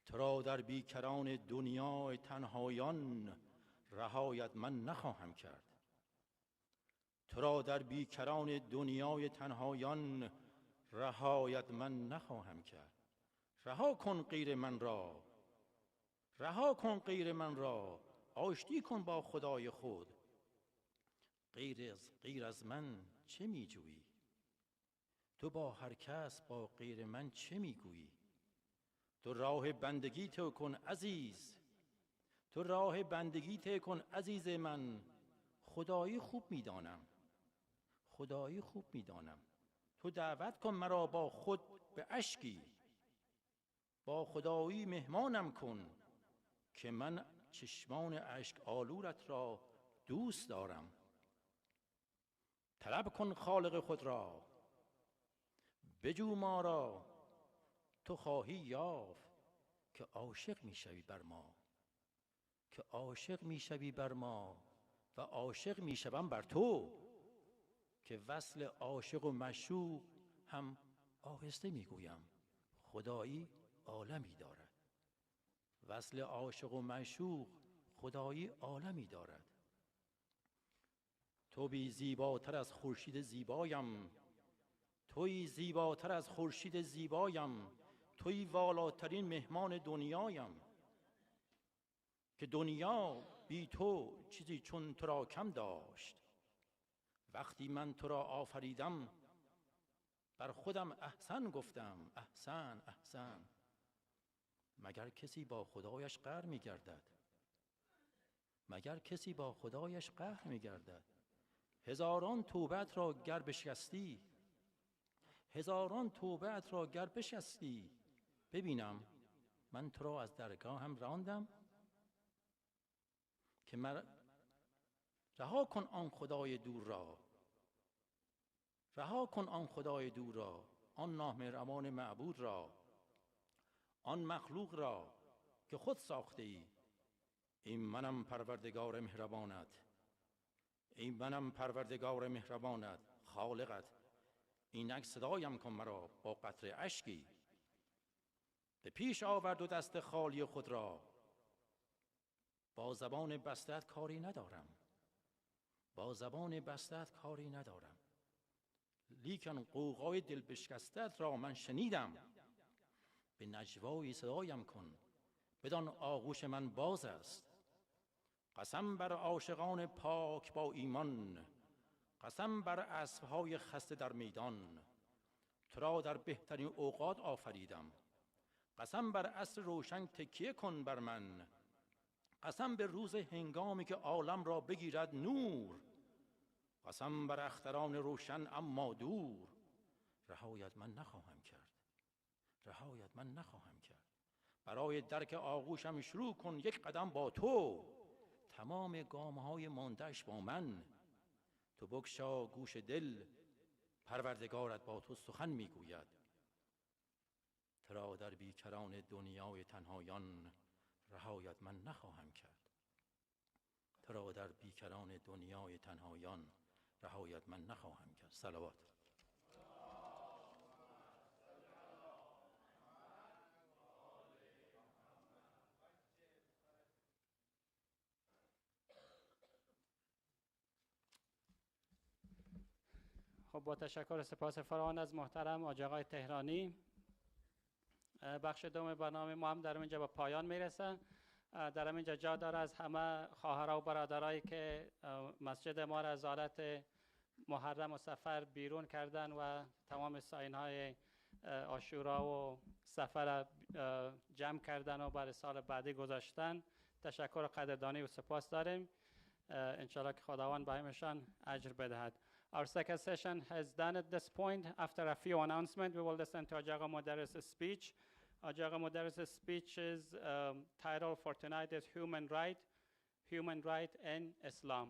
S11: تو را در بیکران دنیای تنهایان رهایت من نخواهم کرد. تو را در بیکران دنیای تنهایان رهایت من نخواهم کرد. رها کن غیر من را، رها کن غیر من را، آشتی کن با خدای خود. غیر از من چه می جویی؟ تو با هر کس با غیر من چه می گویی؟ تو راه بندگی طی کن عزیز، تو راه بندگی طی کن عزیز من. خدایی خوب می دانم، خدایی خوب می دانم. تو دعوت کن مرا با خود به اشکی، با خدایی مهمانم کن که من چشمان اشک آلورت را دوست دارم. طلب کن خالق خود را، بجو ما را، تو خواهی یافت که عاشق می شوی بر ما، که عاشق می شوی بر ما و عاشق می شوم بر تو، که وصل عاشق و معشوق هم آهسته می گویم خدایی عالمی دارد. وصل عاشق و معشوق خدایی عالمی دارد. تو بی زیباتر از خورشید زیبایم، تویی زیباتر از خورشید زیبایم، تویی والاترین مهمان دنیایم، که دنیا بی تو چیزی چون تو را کم داشت. وقتی من تو را آفریدم بر خودم احسن گفتم، احسن احسن. مگر کسی با خدایش قهر می گردد؟ مگر کسی با خدایش قهر می گردد؟ هزاران توبت را گر بشکستی، هزاران توبت را گر بشکستی، ببینم من تو را از درگاه هم راندم. که رها کن آن خدای دور را، رها کن آن خدای دور را، آن نامهربان معبود را، آن مخلوق را که خود ساخته ای. این منم پروردگار مهربانت، این منم پروردگار مهربانت، خالقت. اینک صدایم کن مرا با قطره اشکی. به پیش آورد و دست خالی خود را، با زبان بستت کاری ندارم، با زبان بستت کاری ندارم. لیکن قوقای دل بشکستت را من شنیدم. به نجوایی صدایم کن، بدان آغوش من باز است. قسم بر عاشقان پاک با ایمان، قسم بر اسبهای خسته در میدان. تو را در بهترین اوقات آفریدم. قسم بر عصر روشن تکیه کن بر من. قسم به روز هنگامی که عالم را بگیرد نور. قسم بر اختران روشن اما دور. رهایت من نخواهم کرد، رهایت من نخواهم کرد. برای درک آغوشم شروع کن یک قدم با تو، تمام گام‌های مانده‌اش با من. تو بگشا گوش دل، پروردگارت با تو سخن میگوید. تو را در بیکران دنیای تنهایان رهایت من نخواهم کرد. تو را در بیکران دنیای تنهایان رهایت من نخواهم کرد. صلوات.
S1: خب با تشکر و سپاس فراوان از محترم حاج آقای تهرانی، بخش دوم برنامه ما هم در اینجا به پایان میرسه. در اینجا جا داره از همه خواهرها و برادرایی که مسجد ما را از حالت محرم و سفر بیرون کردن و تمام ساین‌های عاشورا و سفر جمع کردن و برای سال بعدی گذاشتن. تشکر و قدردانی و سپاس داریم. انشالله که خداوند بهایشان اجر بدهد. Our second session has done at this point. After a few announcements, we will listen to Hajaga Modarres' speech. Hajaga Modarres' speech's title for tonight is Human Right in Islam.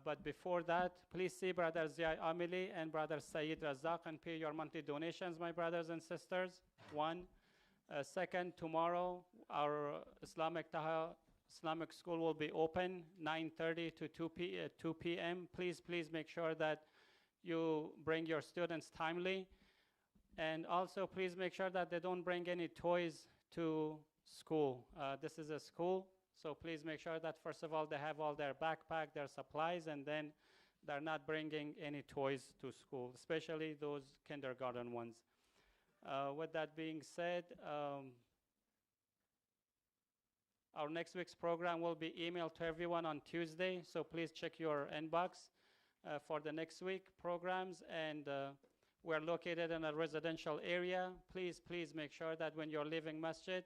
S1: But before that, please see Brother Zia Amili and Brother Saeed Razak and pay your monthly donations, my brothers and sisters. One. Second, tomorrow our Islamic school will be open 9:30 to 2 p.m. Please make sure that you bring your students timely. And also please make sure that they don't bring any toys to school. This is a school, so please make sure that first of all they have all their backpack, their supplies, and then they're not bringing any toys to school, especially those kindergarten ones. With that being said, our next week's program will be emailed to everyone on Tuesday, so please check your inbox for the next week programs. And we're located in a residential area. Please make sure that when you're leaving Masjid,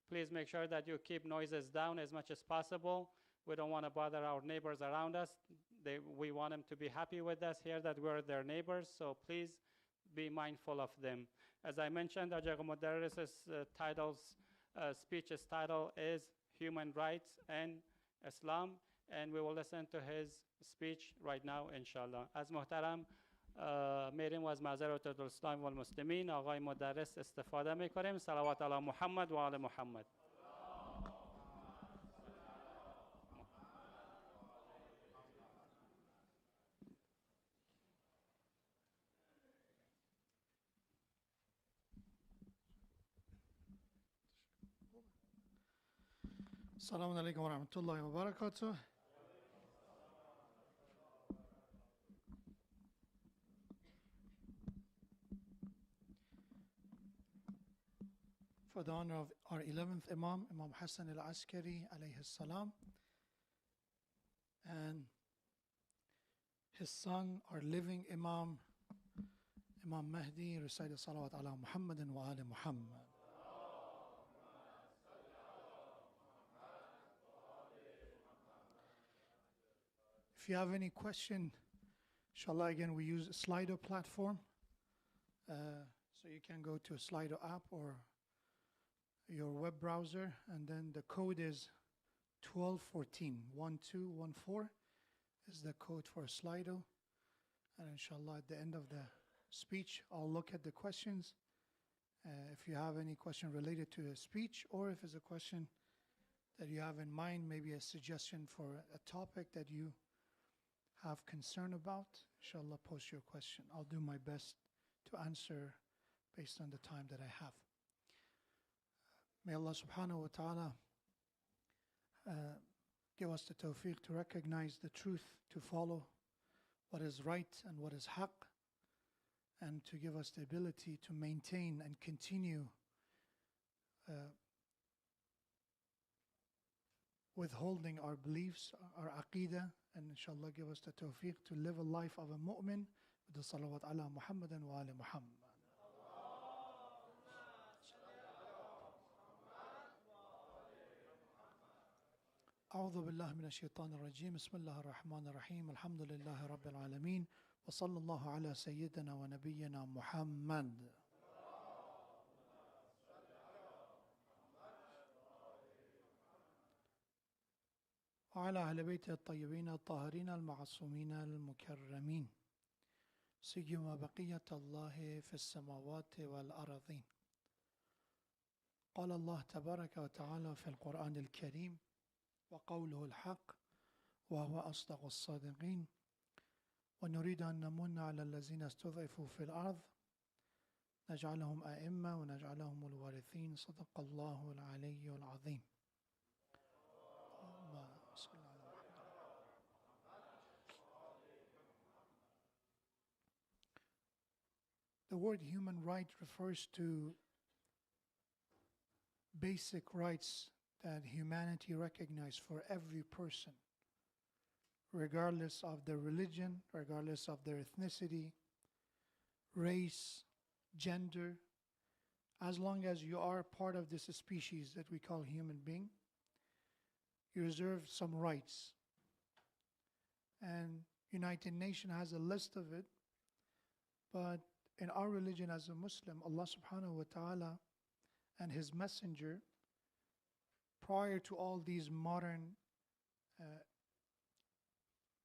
S1: please make sure that you keep noises down as much as possible. We don't want to bother our neighbors around us. We want them to be happy with us here that we're their neighbors, so please be mindful of them. As I mentioned, Ajay Modarres' speech's title is Human Rights and Islam, and we will listen to his speech right now, inshallah. از محترم میریم و از معذرت الاسلام و المسلمین آقای مدرس استفاده میکنیم. صلوات علی محمد و آل محمد.
S12: السلام علیکم و رحمت الله و برکاته. For the honor of our 11th Imam, Imam Hassan al-Askari alayhi salam, and his son, our living Imam, Imam Mahdi, recite salawat ala Muhammadin wa ala Muhammad. If you have any question, inshallah, again, we use a Slido platform. So you can go to a Slido app or your web browser, and then the code is 1214. 1214 is the code for Slido. And inshallah, at the end of the speech, I'll look at the questions. If you have any question related to the speech, or if it's a question that you have in mind, maybe a suggestion for a topic that you have concern about, inshallah, post your question. I'll do my best to answer based on the time that I have. May Allah subhanahu wa ta'ala give us the tawfiq to recognize the truth, to follow what is right and what is haqq, and to give us the ability to maintain and continue withholding our beliefs, our aqidah, and inshallah give us the tawfiq to live a life of a mu'min with the salawat ala Muhammadin wa ala Muhammad. أعوذ بالله من الشيطان الرجيم بسم الله الرحمن الرحيم الحمد لله رب العالمين وصلى الله على سيدنا ونبينا محمد. وعلى أهل بيته الطيبين الطاهرين المعصومين المكرمين سيما بقية الله في السماوات والأرضين. قال الله تبارك وتعالى في القرآن الكريم وقوله الحق وهو أصدق الصادقين ونريد أن نمن على الذين استضعفوا في الأرض نجعلهم أئمة ونجعلهم الوارثين صدق الله العلي العظيم. The word human right refers to basic rights that humanity recognizes for every person, regardless of their religion, regardless of their ethnicity, race, gender. As long as you are part of this species that we call human being, you reserve some rights. And United Nations has a list of it, but in our religion as a Muslim, Allah subhanahu wa ta'ala and His Messenger, prior to all these modern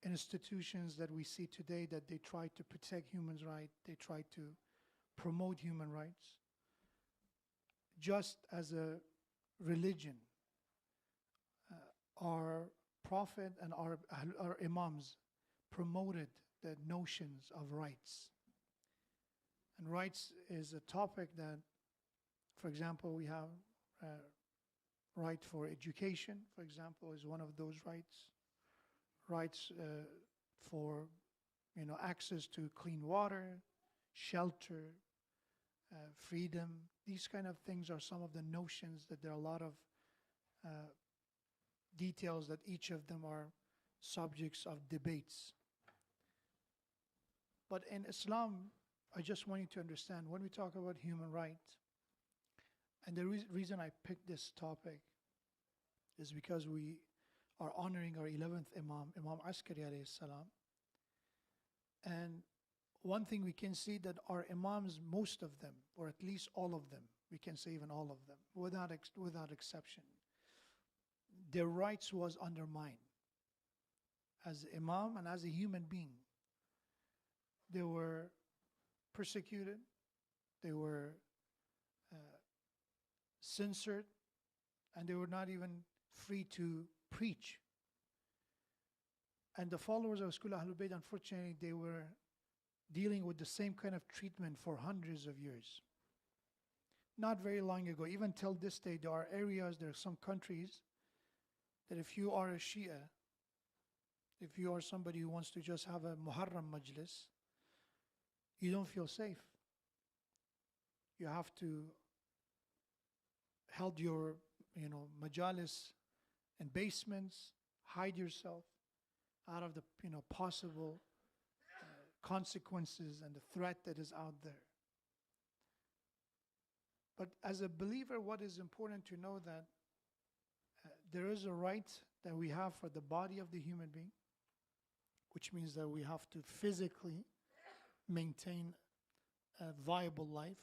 S12: institutions that we see today that they try to protect human rights, they try to promote human rights, just as a religion, our Prophet and our Imams promoted the notions of rights. And rights is a topic that, for example, we have right for education, for example, is one of those rights. Rights for, access to clean water, shelter, freedom. These kind of things are some of the notions that there are a lot of details that each of them are subjects of debates. But in Islam, I just want you to understand, when we talk about human rights, and the reason I picked this topic is because we are honoring our 11th Imam, Imam Askari alayhi salam. And one thing we can see that our Imams, most of them, or at least all of them, we can say even all of them, without exception, their rights was undermined. As Imam and as a human being, they were persecuted, they were censored, and they were not even free to preach. And the followers of School Ahlul Bayt, unfortunately, they were dealing with the same kind of treatment for hundreds of years. Not very long ago, even till this day, there are areas, there are some countries that if you are a Shia, if you are somebody who wants to just have a Muharram Majlis, you don't feel safe. You have to held your, majalis in basements, hide yourself out of the, possible consequences and the threat that is out there. But as a believer, what is important to know that there is a right that we have for the body of the human being, which means that we have to physically maintain a viable life.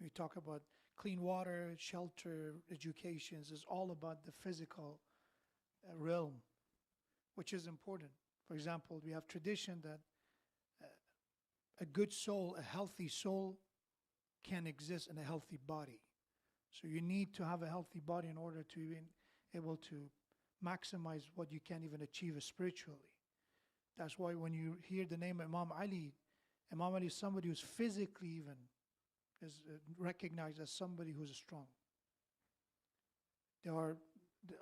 S12: We talk about clean water, shelter, education. It's all about the physical realm, which is important. For example, we have tradition that a good soul, a healthy soul, can exist in a healthy body. So you need to have a healthy body in order to be able to maximize what you can even achieve spiritually. That's why when you hear the name Imam Ali is somebody who's physically even is recognized as somebody who's strong. There are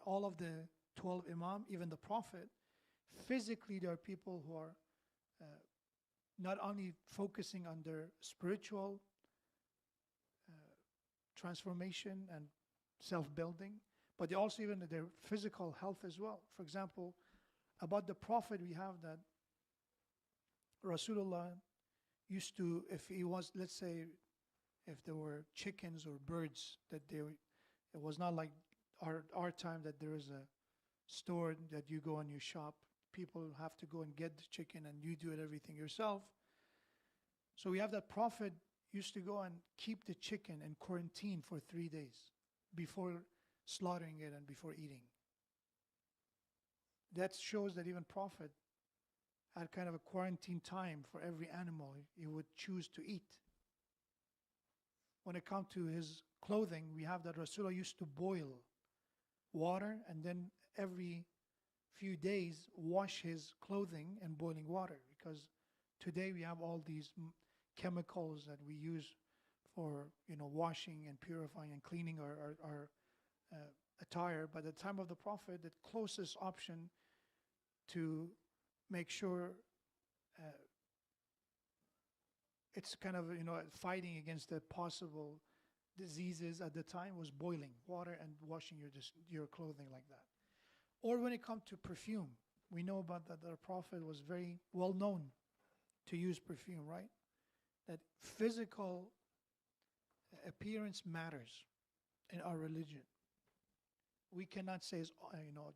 S12: all of the 12 Imam, even the Prophet, physically there are people who are not only focusing on their spiritual transformation and self-building, but they also even their physical health as well. For example, about the Prophet, we have that Rasulullah used to, if he was, let's say, if there were chickens or birds, that it was not like our time that there is a store that you go and you shop. People have to go and get the chicken and you do it everything yourself. So we have that Prophet used to go and keep the chicken in quarantine for 3 days before slaughtering it and before eating. That shows that even Prophet had kind of a quarantine time for every animal he would choose to eat. When it comes to his clothing, we have that Rasulullah used to boil water and then every few days wash his clothing in boiling water, because today we have all these chemicals that we use for washing and purifying and cleaning our attire. By the time of the Prophet, the closest option to make sure it's kind of fighting against the possible diseases at the time was boiling water and washing your clothing like that. Or when it comes to perfume, we know about that the Prophet was very well known to use perfume, right? That physical appearance matters in our religion. We cannot say it's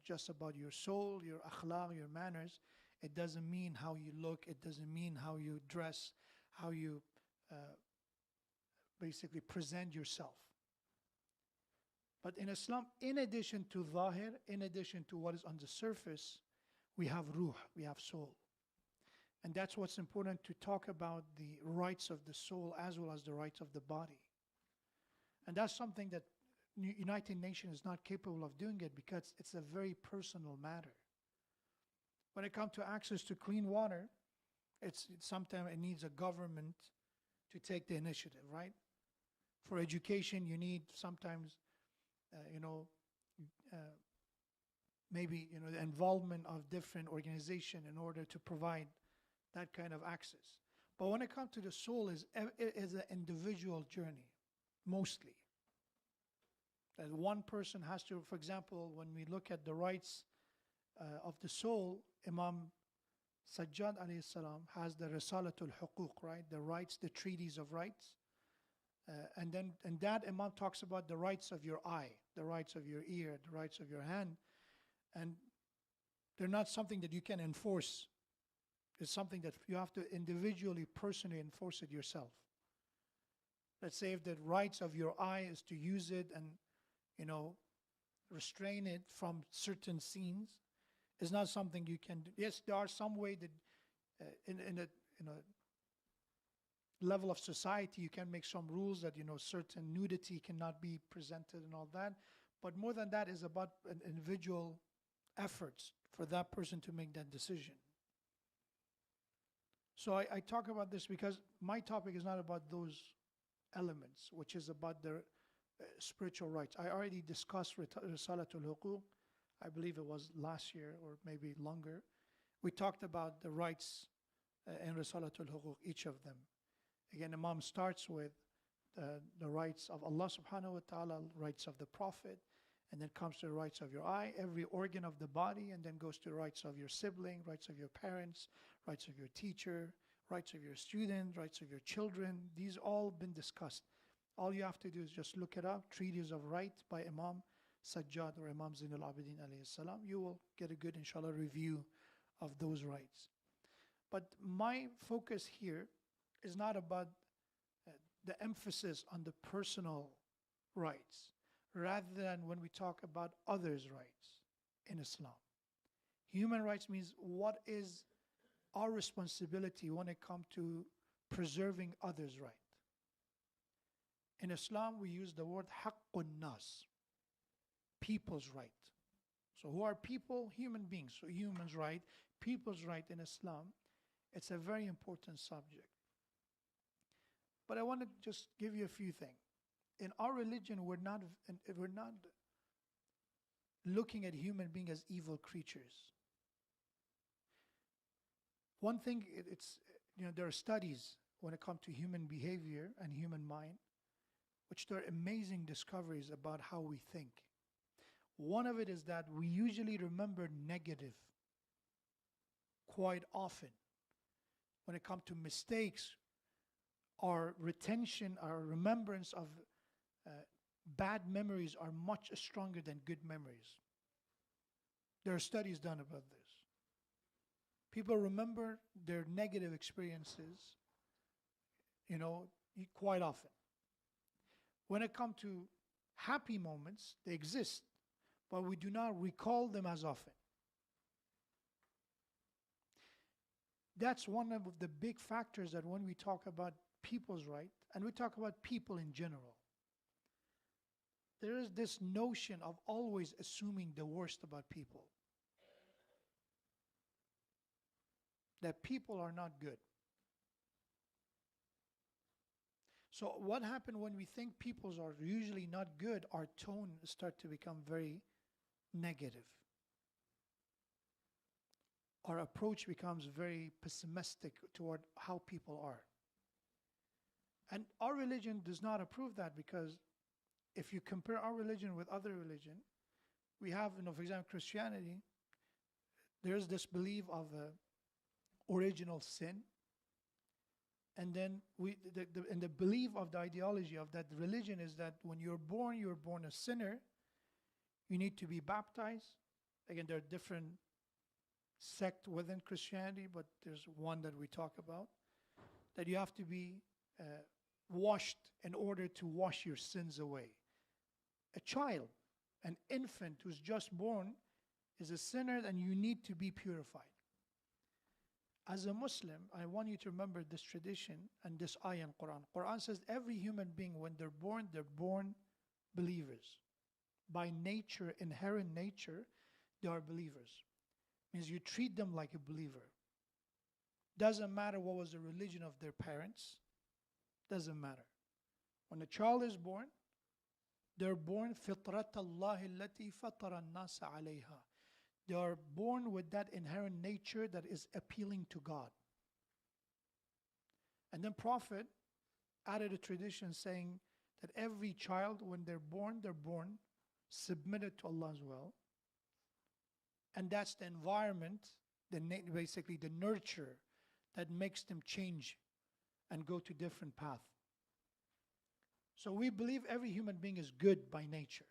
S12: just about your soul, your akhlaq, your manners. It doesn't mean how you look. It doesn't mean how you dress, how you basically present yourself. But in Islam, in addition to zahir, in addition to what is on the surface, we have ruh, we have soul. And that's what's important to talk about, the rights of the soul as well as the rights of the body. And that's something that United Nations is not capable of doing it because it's a very personal matter. When it comes to access to clean water, sometimes it needs a government to take the initiative, right? For education, you need sometimes, maybe the involvement of different organizations in order to provide that kind of access. But when it comes to the soul, it is an individual journey, mostly. That one person has to, for example, when we look at the rights of the soul, Imam Sajjad alayhi salam has the Risalatul Huquq, right? The rights, the treaties of rights. And that Imam talks about the rights of your eye, the rights of your ear, the rights of your hand. And they're not something that you can enforce. It's something that you have to individually, personally enforce it yourself. Let's say if the rights of your eye is to use it and, restrain it from certain scenes, it's not something you can do. Yes, there are some way that in a level of society you can make some rules that, certain nudity cannot be presented and all that. But more than that is about an individual efforts for that person to make that decision. So I talk about this because my topic is not about those elements, which is about the spiritual rights. I already discussed Risalatul Huquq. I believe it was last year or maybe longer. We talked about the rights in Risalatul Huquq, each of them. Again, Imam starts with the rights of Allah subhanahu wa ta'ala, rights of the Prophet, and then comes to the rights of your eye, every organ of the body, and then goes to the rights of your sibling, rights of your parents, rights of your teacher, rights of your student, rights of your children. These all been discussed. All you have to do is just look it up, Treatise of Right by Imam Sajjad or Imam Zain al-Abidin alayhi salam. You will get a good, inshallah, review of those rights. But my focus here is not about the emphasis on the personal rights, rather than when we talk about others' rights in Islam. Human rights means what is our responsibility when it comes to preserving others' right. In Islam, we use the word haqqun nas, people's right. So who are people? Human beings. So humans' right, people's right in Islam, it's a very important subject. But I want to just give you a few things. In our religion, we're not looking at human beings as evil creatures. One thing, there are studies when it comes to human behavior and human mind, which there are amazing discoveries about how we think. One of it is that we usually remember negative quite often. When it comes to mistakes, our retention, our remembrance of bad memories are much stronger than good memories. There are studies done about this. People remember their negative experiences, quite often. When it comes to happy moments, they exist, but we do not recall them as often. That's one of the big factors that when we talk about people's right, and we talk about people in general, there is this notion of always assuming the worst about people. That people are not good. So what happens when we think people are usually not good, our tone starts to become very negative. Our approach becomes very pessimistic toward how people are. And our religion does not approve that, because if you compare our religion with other religion, we have, for example, Christianity, there's this belief of original sin. And then the belief of the ideology of that religion is that when you're born a sinner. You need to be baptized. Again, there are different sects within Christianity, but there's one that we talk about. That you have to be washed in order to wash your sins away. A child, an infant who's just born, is a sinner, and you need to be purified. As a Muslim, I want you to remember this tradition and this ayah in Quran. Quran says every human being, when they're born believers. By nature, inherent nature, they are believers. Means you treat them like a believer. Doesn't matter what was the religion of their parents. Doesn't matter. When a child is born, they're born فِطْرَةَ اللَّهِ الَّتِي فَطَرَ النَّاسَ عَلَيْهَا. They are born with that inherent nature that is appealing to God. And then Prophet added a tradition saying that every child, when they're born submitted to Allah as well. And that's the environment, basically the nurture that makes them change and go to different path. So we believe every human being is good by nature.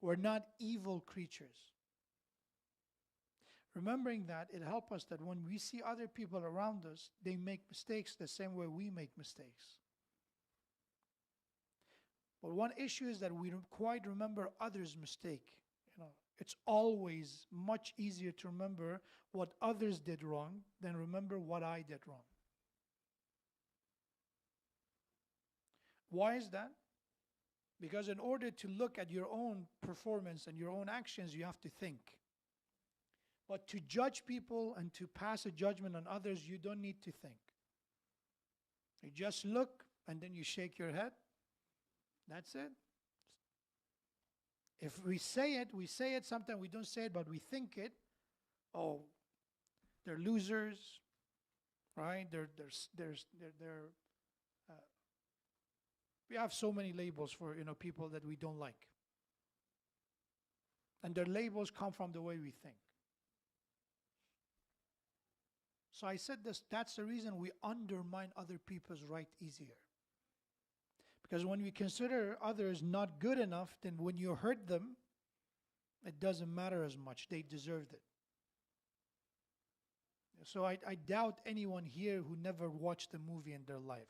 S12: We're not evil creatures. Remembering that, it helps us that when we see other people around us, they make mistakes the same way we make mistakes. But one issue is that we don't quite remember others' mistake. It's always much easier to remember what others did wrong than remember what I did wrong. Why is that? Because in order to look at your own performance and your own actions, you have to think. But to judge people and to pass a judgment on others, you don't need to think. You just look and then you shake your head. That's it. If we say it. Sometimes we don't say it, but we think it. Oh, they're losers, right? We have so many labels for people that we don't like, and their labels come from the way we think. So I said this. That's the reason we undermine other people's right easier. Because when we consider others not good enough, then when you hurt them, it doesn't matter as much. They deserved it. So I doubt anyone here who never watched a movie in their life.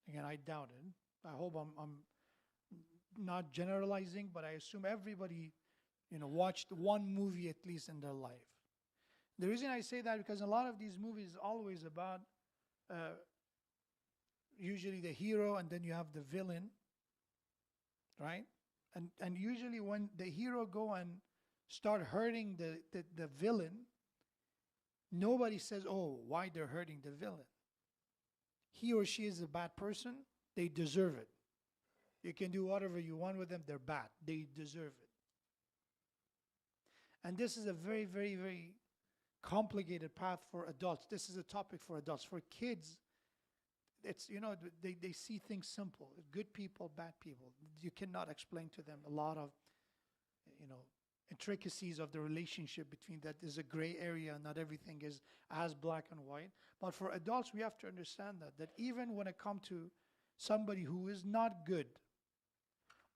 S12: Again, I doubt it. I hope I'm not generalizing, but I assume everybody, watched one movie at least in their life. The reason I say that because a lot of these movies is always about usually the hero and then you have the villain, right? And usually when the hero go and start hurting the villain, nobody says, oh, why they're hurting the villain. He or she is a bad person, they deserve it. You can do whatever you want with them, they're bad. They deserve it. And this is a very, very, very complicated path for adults. This is a topic for adults. For kids, it's, they see things simple. Good people, bad people. You cannot explain to them a lot of, intricacies of the relationship between that. There's a gray area. Not everything is as black and white. But for adults, we have to understand that even when it comes to somebody who is not good,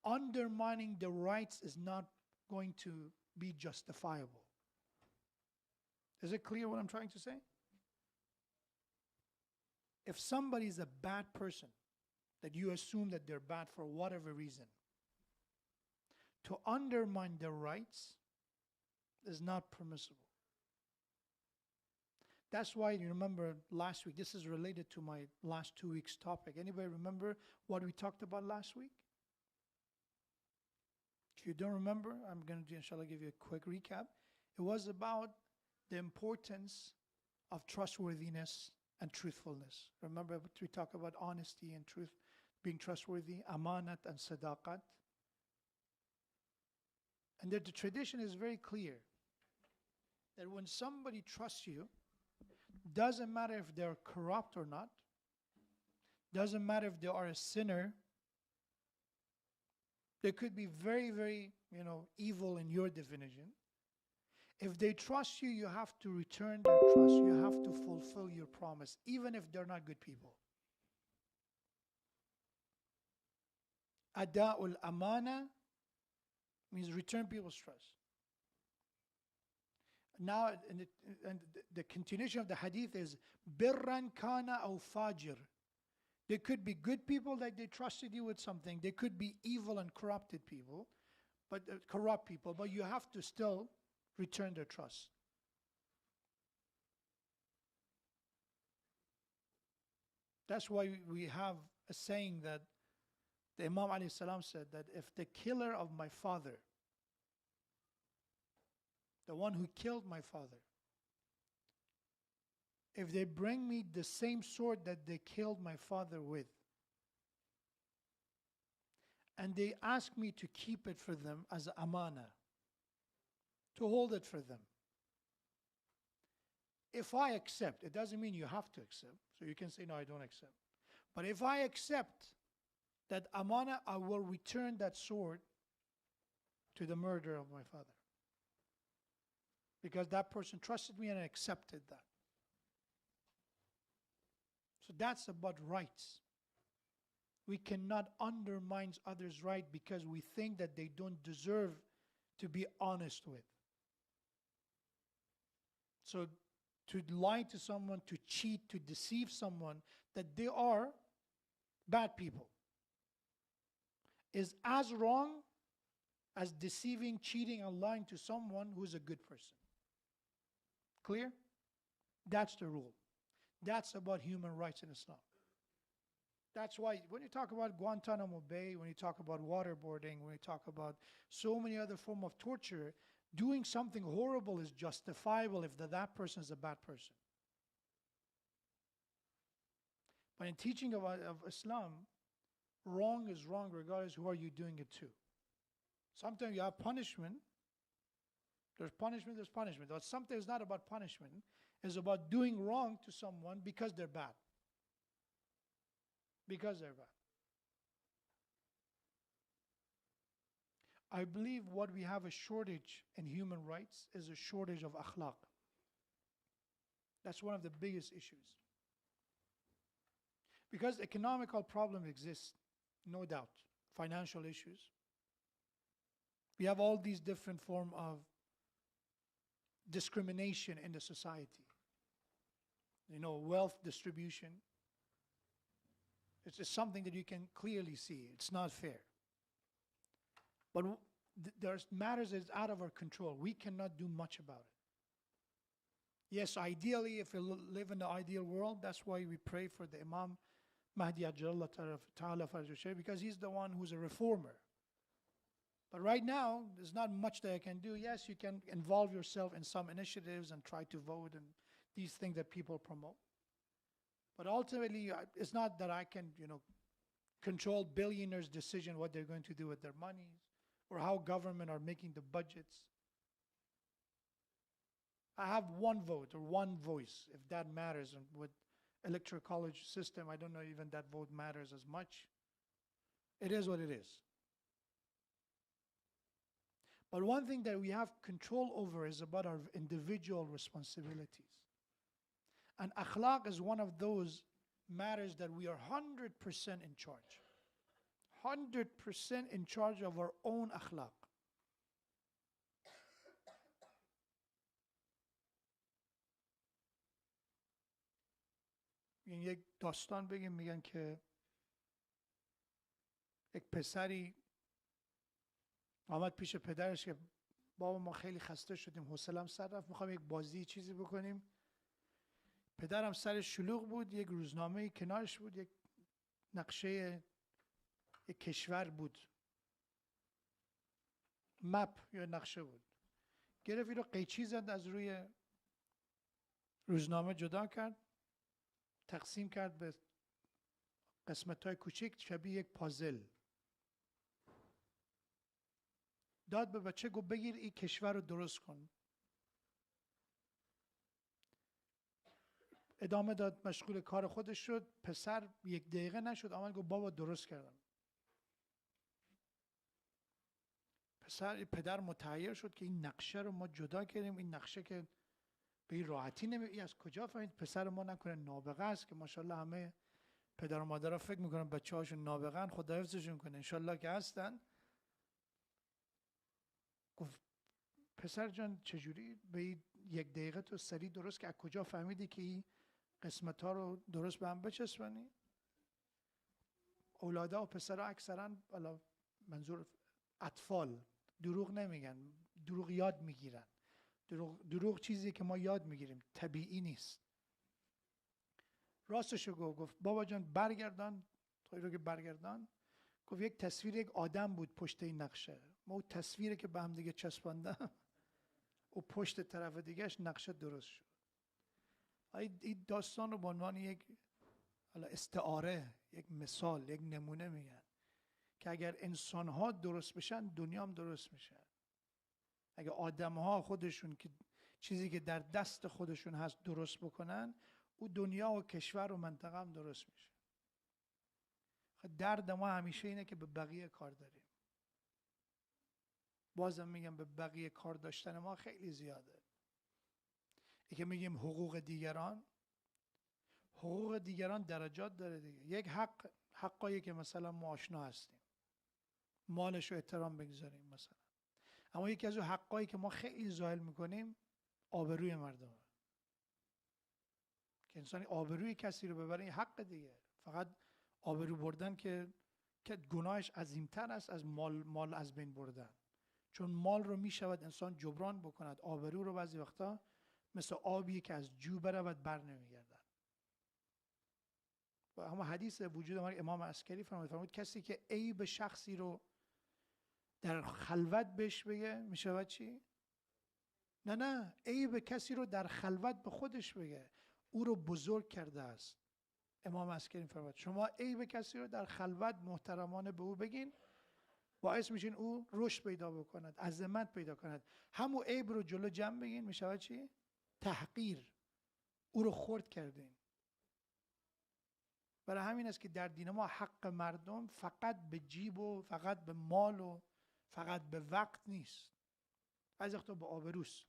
S12: undermining the rights is not going to be justifiable. Is it clear what I'm trying to say? If somebody is a bad person, that you assume that they're bad for whatever reason, to undermine their rights is not permissible. That's why you remember last week, this is related to my last 2 weeks topic. Anybody remember what we talked about last week? If you don't remember, I'm going to, inshallah, give you a quick recap. It was about the importance of trustworthiness and truthfulness. Remember, we talked about honesty and truth, being trustworthy, amanat and sadaqat. And that the tradition is very clear that when somebody trusts you, doesn't matter if they're corrupt or not, doesn't matter if they are a sinner, they could be very, very, evil in your definition. If they trust you, you have to return their trust. You have to fulfill your promise, even if they're not good people. Ada'ul amana means return people's trust. Now, and the continuation of the hadith is birran kana aw fajir. They could be good people that they trusted you with something. They could be evil and corrupt people, but you have to still return their trust. That's why we have a saying that the Imam alayhi salam said that if the killer of my father, the one who killed my father, if they bring me the same sword that they killed my father with, and they ask me to keep it for them as amana, to hold it for them, if I accept, it doesn't mean you have to accept, so you can say, no, I don't accept. But if I accept that amana, I will return that sword to the murderer of my father. Because that person trusted me and accepted that. So that's about rights. We cannot undermine others' right because we think that they don't deserve to be honest with. So to lie to someone, to cheat, to deceive someone that they are bad people is as wrong as deceiving, cheating, and lying to someone who's a good person. Clear? That's the rule. That's about human rights in Islam. That's why when you talk about Guantanamo Bay, when you talk about waterboarding, when you talk about so many other forms of torture, doing something horrible is justifiable if that person is a bad person. But in teaching of Islam, wrong is wrong regardless who are you doing it to. Sometimes you have punishment. There's punishment, there's punishment. But sometimes it's not about punishment. It's about doing wrong to someone because they're bad. Because they're bad. I believe what we have a shortage in human rights is a shortage of akhlaq. That's one of the biggest issues. Because economical problems exist, no doubt. Financial issues. We have all these different forms of discrimination in the society. You know, wealth distribution. It's just something that you can clearly see. It's not fair. But there's matters that's out of our control. We cannot do much about it. Yes, ideally, if we live in the ideal world, that's why we pray for the Imam Mahdi Ajjallah Ta'ala Farajushay, because he's the one who's a reformer. But right now, there's not much that I can do. Yes, you can involve yourself in some initiatives and try to vote and these things that people promote. But ultimately, it's not that I can, control billionaires' decision what they're going to do with their monies or how government are making the budgets. I have one vote or one voice, if that matters. And with electoral college system, I don't know even that vote matters as much. It is what it is. But one thing that we have control over is about our individual responsibilities. And akhlaq is one of those matters that we are 100% in charge. 100% in charge of our own akhlaq. یک داستان بگیم میگن که یک پسری آمد پیش پدرش که بابا ما خیلی خسته شدیم حوصله‌ام سر رفت میخوام یک بازی چیزی بکنیم. پدرم سرش شلوغ بود، یک روزنامه کنارش بود، یک نقشه یک کشور بود، مپ یا نقشه بود. گرفت این رو قیچی زد، از روی روزنامه جدا کرد، تقسیم کرد به قسمت‌های کوچک شبیه یک پازل. داد به بچه، گفت بگیر این کشور رو درست کن. ادامه داد، مشغول کار خودش شد. پسر یک دقیقه نشد آمد گفت بابا درست کردم. پدر متحیر شد که این نقشه رو ما جدا کردیم، این نقشه که به این راحتی این از کجا فهمید؟ پسر ما نکنه نابغه است که ماشاءالله همه پدر و مادرها فکر میکنن بچه‌هاشون نابغه‌ان، خدا حفظشون کنه، انشالله که هستن. گفت پسر جان چجوری به یک دقیقه تو سریع درست که از کجا فهمیدی که این قسمت ها رو درست به هم بچسبانی؟ اولادا و پسرها اکثرا، منظور اطفال، دروغ نمیگن، دروغ یاد میگیرن. دروغ چیزی که ما یاد میگیریم، طبیعی نیست. راستشو گفت بابا جان برگردان، توی رو که برگردان، گفت یک تصویر یک آدم بود پشت این نقشه. ما اون تصویری که به هم دیگه چسباندم و پشت طرف دیگهش نقشه درست شد. این داستان رو به عنوان یک استعاره، یک مثال، یک نمونه میگن که اگر انسان ها درست بشن دنیا هم درست میشه. اگر آدم ها خودشون که چیزی که در دست خودشون هست درست بکنن، او دنیا و کشور و منطقه هم درست میشه. درد ما همیشه اینه که به بقیه کار داریم. بازم میگم به بقیه کار داشتن ما خیلی زیاده. ای که میگیم حقوق دیگران، حقوق دیگران درجات داره دیگه. یک حقایی که مثلا ما آشنا هستیم، مالش رو احترام بگذاریم مثلا. اما یکی از اون حقایی که ما خیلی زائل میکنیم آبروی مردمه. که انسانی آبروی کسی رو ببره این حق دیگه. فقط آبرو بردن که گناهش عظیمتر است از مال از بین بردن. چون مال رو میشود انسان جبران بکند، آبرو رو بعضی وقتا مثل آبی که از جو برود بر نمیگردد. و اما حدیث وجود امام عسکری فرمود کسی که عیب شخصی رو در خلوت بهش بگه میشود چی؟ نه عیب کسی رو در خلوت به خودش بگه او رو بزرگ کرده است. امام عسکری فرمود شما عیب کسی رو در خلوت محترمانه به او بگین، باعث میشین او رشد پیدا بکند، عظمت پیدا کند. همون عیب رو جلو جمع بگین میشود چی؟ تحقیر. او رو خرد کردین. برای همین است که در دین ما حق مردم فقط به جیب و فقط به مال و فقط به وقت نیست، از وقتا به آبروست.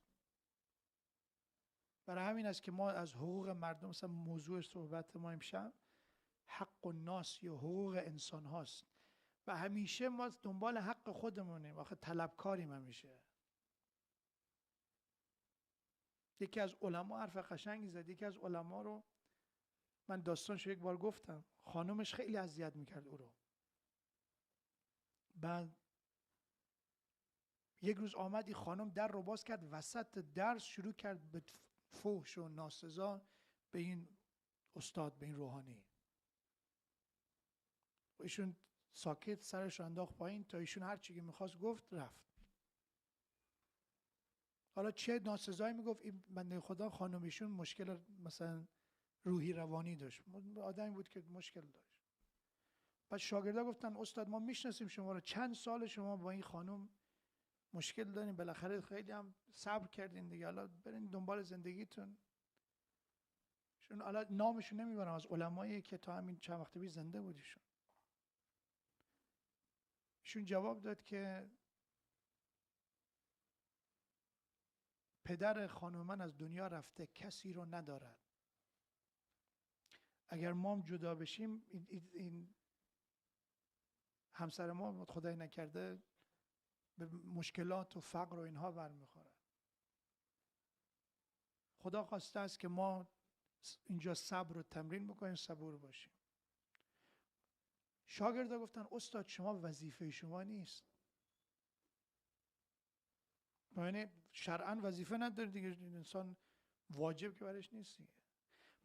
S12: برای همین است که ما از حقوق مردم، مثلا موضوع صحبت ما امشب حق الناس یا حقوق انسان هاست و همیشه ما دنبال حق خودمونیم. آخه طلبکاریم همیشه. یکی از علما حرف قشنگی زد. یکی از علما رو من داستانشو یک بار گفتم، خانومش خیلی اذیت میکرد او رو. بعد یک روز آمدی خانم در رو باز کرد، وسط درس شروع کرد به فحش و ناسزا به این استاد، به این روحانی. و ایشون ساکت سرش رو انداخت پایین تا ایشون هر چی که میخواست گفت رفت. حالا چه ناسزایی میگفت این بنده خدا، خانم ایشون مشکل مثلا روحی روانی داشت، آدمی بود که مشکل داشت. بعد شاگردا گفتن استاد ما میشناسیم شما رو، چند سال شما با این خانم مشکل دارین، بالاخره خیلی هم صبر کردین دیگه، حالا برین دنبال زندگیتون. چون حالا نامشون نمیبرم، از علمایی که تا همین چند وقت پیش زنده بود ایشون جواب داد که پدر خانم من از دنیا رفته، کسی رو ندارد. اگر ما هم جدا بشیم این همسر ما خدای نکرده به مشکلات و فقر و اینها برمیخوره. خدا خواسته است که ما اینجا صبر رو تمرین بکنیم، صبور باشیم. شاگردا گفتن استاد شما وظیفه شما نیست. یعنی شرعاً وظیفه نداره دیگه، انسان واجب که برش نیست دیگه.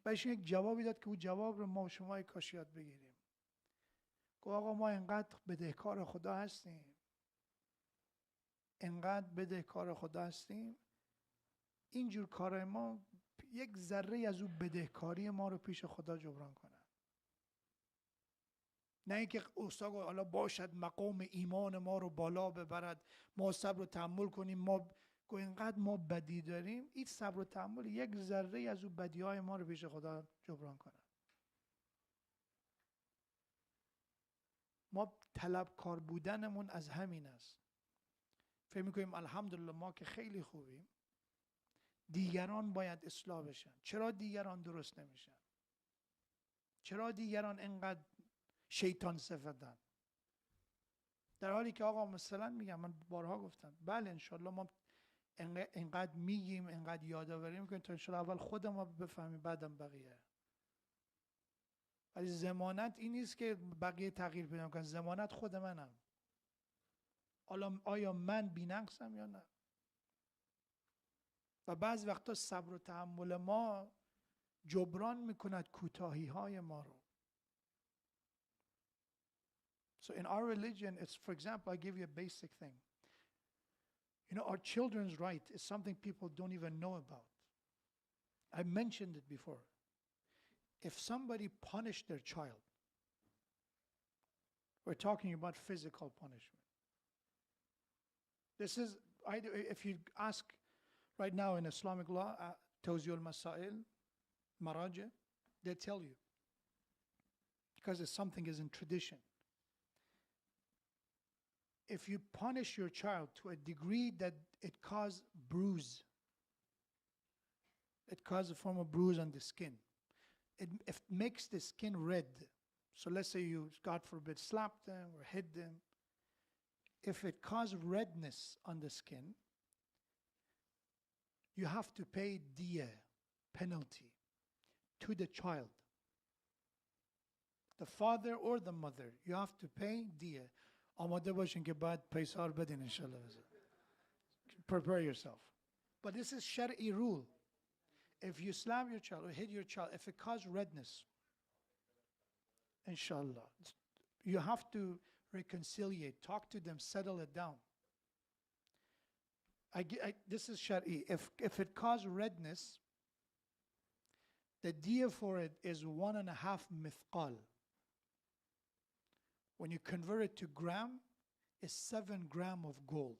S12: بهش یک جوابی داد که او جواب رو ما و شما کاش یاد بگیریم. گفت آقا ما انقدر بدهکار خدا هستیم، انقدر بدهکار خدا هستیم، اینجور کارهای ما یک ذره از اون بدهکاری ما رو پیش خدا جبران کنه. نه اینکه استاد حالا باشد مقام ایمان ما رو بالا ببرد، ما صبر و تحمل کنیم، ما اینقدر ما بدی داریم، این صبر و تحمل یک ذره از اون بدیهای ما رو پیش خدا جبران کنه. ما طلبکار بودنمون از همین است. فکر می‌کنیم الحمدلله ما که خیلی خوبیم، دیگران باید اصلاح بشن. چرا دیگران درست نمیشن؟ چرا دیگران انقدر شیطان صفتن؟ در حالی که آقا مثلا میگم، من بارها گفتم بله انشالله ما انقدر میگیم، انقدر یادآوری میکنیم تا انشالله اول خود ما بفهمیم بعدم بقیه. ولی ضمانت این نیست که بقیه تغییر پیدا کنن، ضمانت خود منم. حالا آیا من بی‌نقصم یا نه؟ و بعض وقتا صبر و تحمل ما جبران میکند کوتاهی های ما رو. So in our religion, it's, for example, I give you a basic thing. You know, our children's right is something people don't even know about. I mentioned it before. If somebody punished their child, we're talking about physical punishment. This is, if you ask right now in Islamic law, Tawzi'ul Masail, Maraja, they tell you. Because it's something is in tradition. If you punish your child to a degree that it causes bruise, it causes a form of bruise on the skin, it makes the skin red. So let's say you, God forbid, slap them or hit them. If it causes redness on the skin, you have to pay diya, penalty, to the child. The father or the mother, you have to pay diya. آماده باشین که بعد پیسا رو بدین انشالله. Prepare yourself. But this is Shari'i rule. If you slap your child or hit your child, if it causes redness, inshallah, you have to reconciliate, talk to them, settle it down. This is Shari'i. If it causes redness, the diya for it is 1.5 mithqal. When you convert it to gram, it's 7 grams of gold.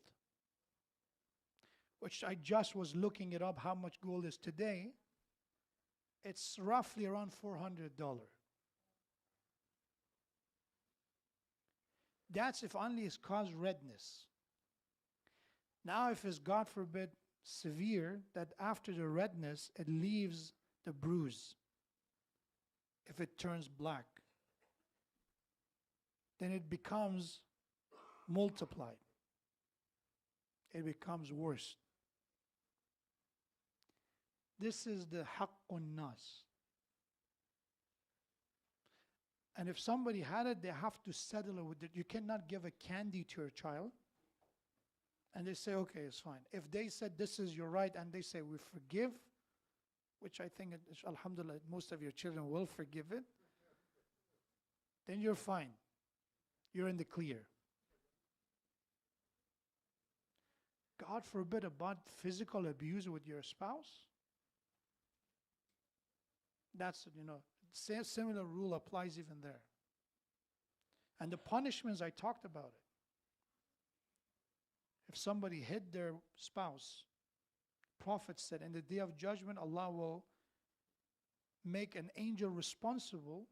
S12: Which I just was looking it up how much gold is today. It's roughly around $400. That's if only it's caused redness. Now if it's, God forbid, severe, that after the redness, it leaves the bruise. If it turns black, then it becomes multiplied. It becomes worse. This is the haqqun nas. And if somebody had it, they have to settle it with it. You cannot give a candy to your child and they say, okay, it's fine. If they said this is your right and they say we forgive, which I think, alhamdulillah, most of your children will forgive it, then you're fine. You're in the clear. God forbid about physical abuse with your spouse. That's, similar rule applies even there. And the punishments, I talked about it. If somebody hit their spouse, Prophet said, in the day of judgment, Allah will make an angel responsible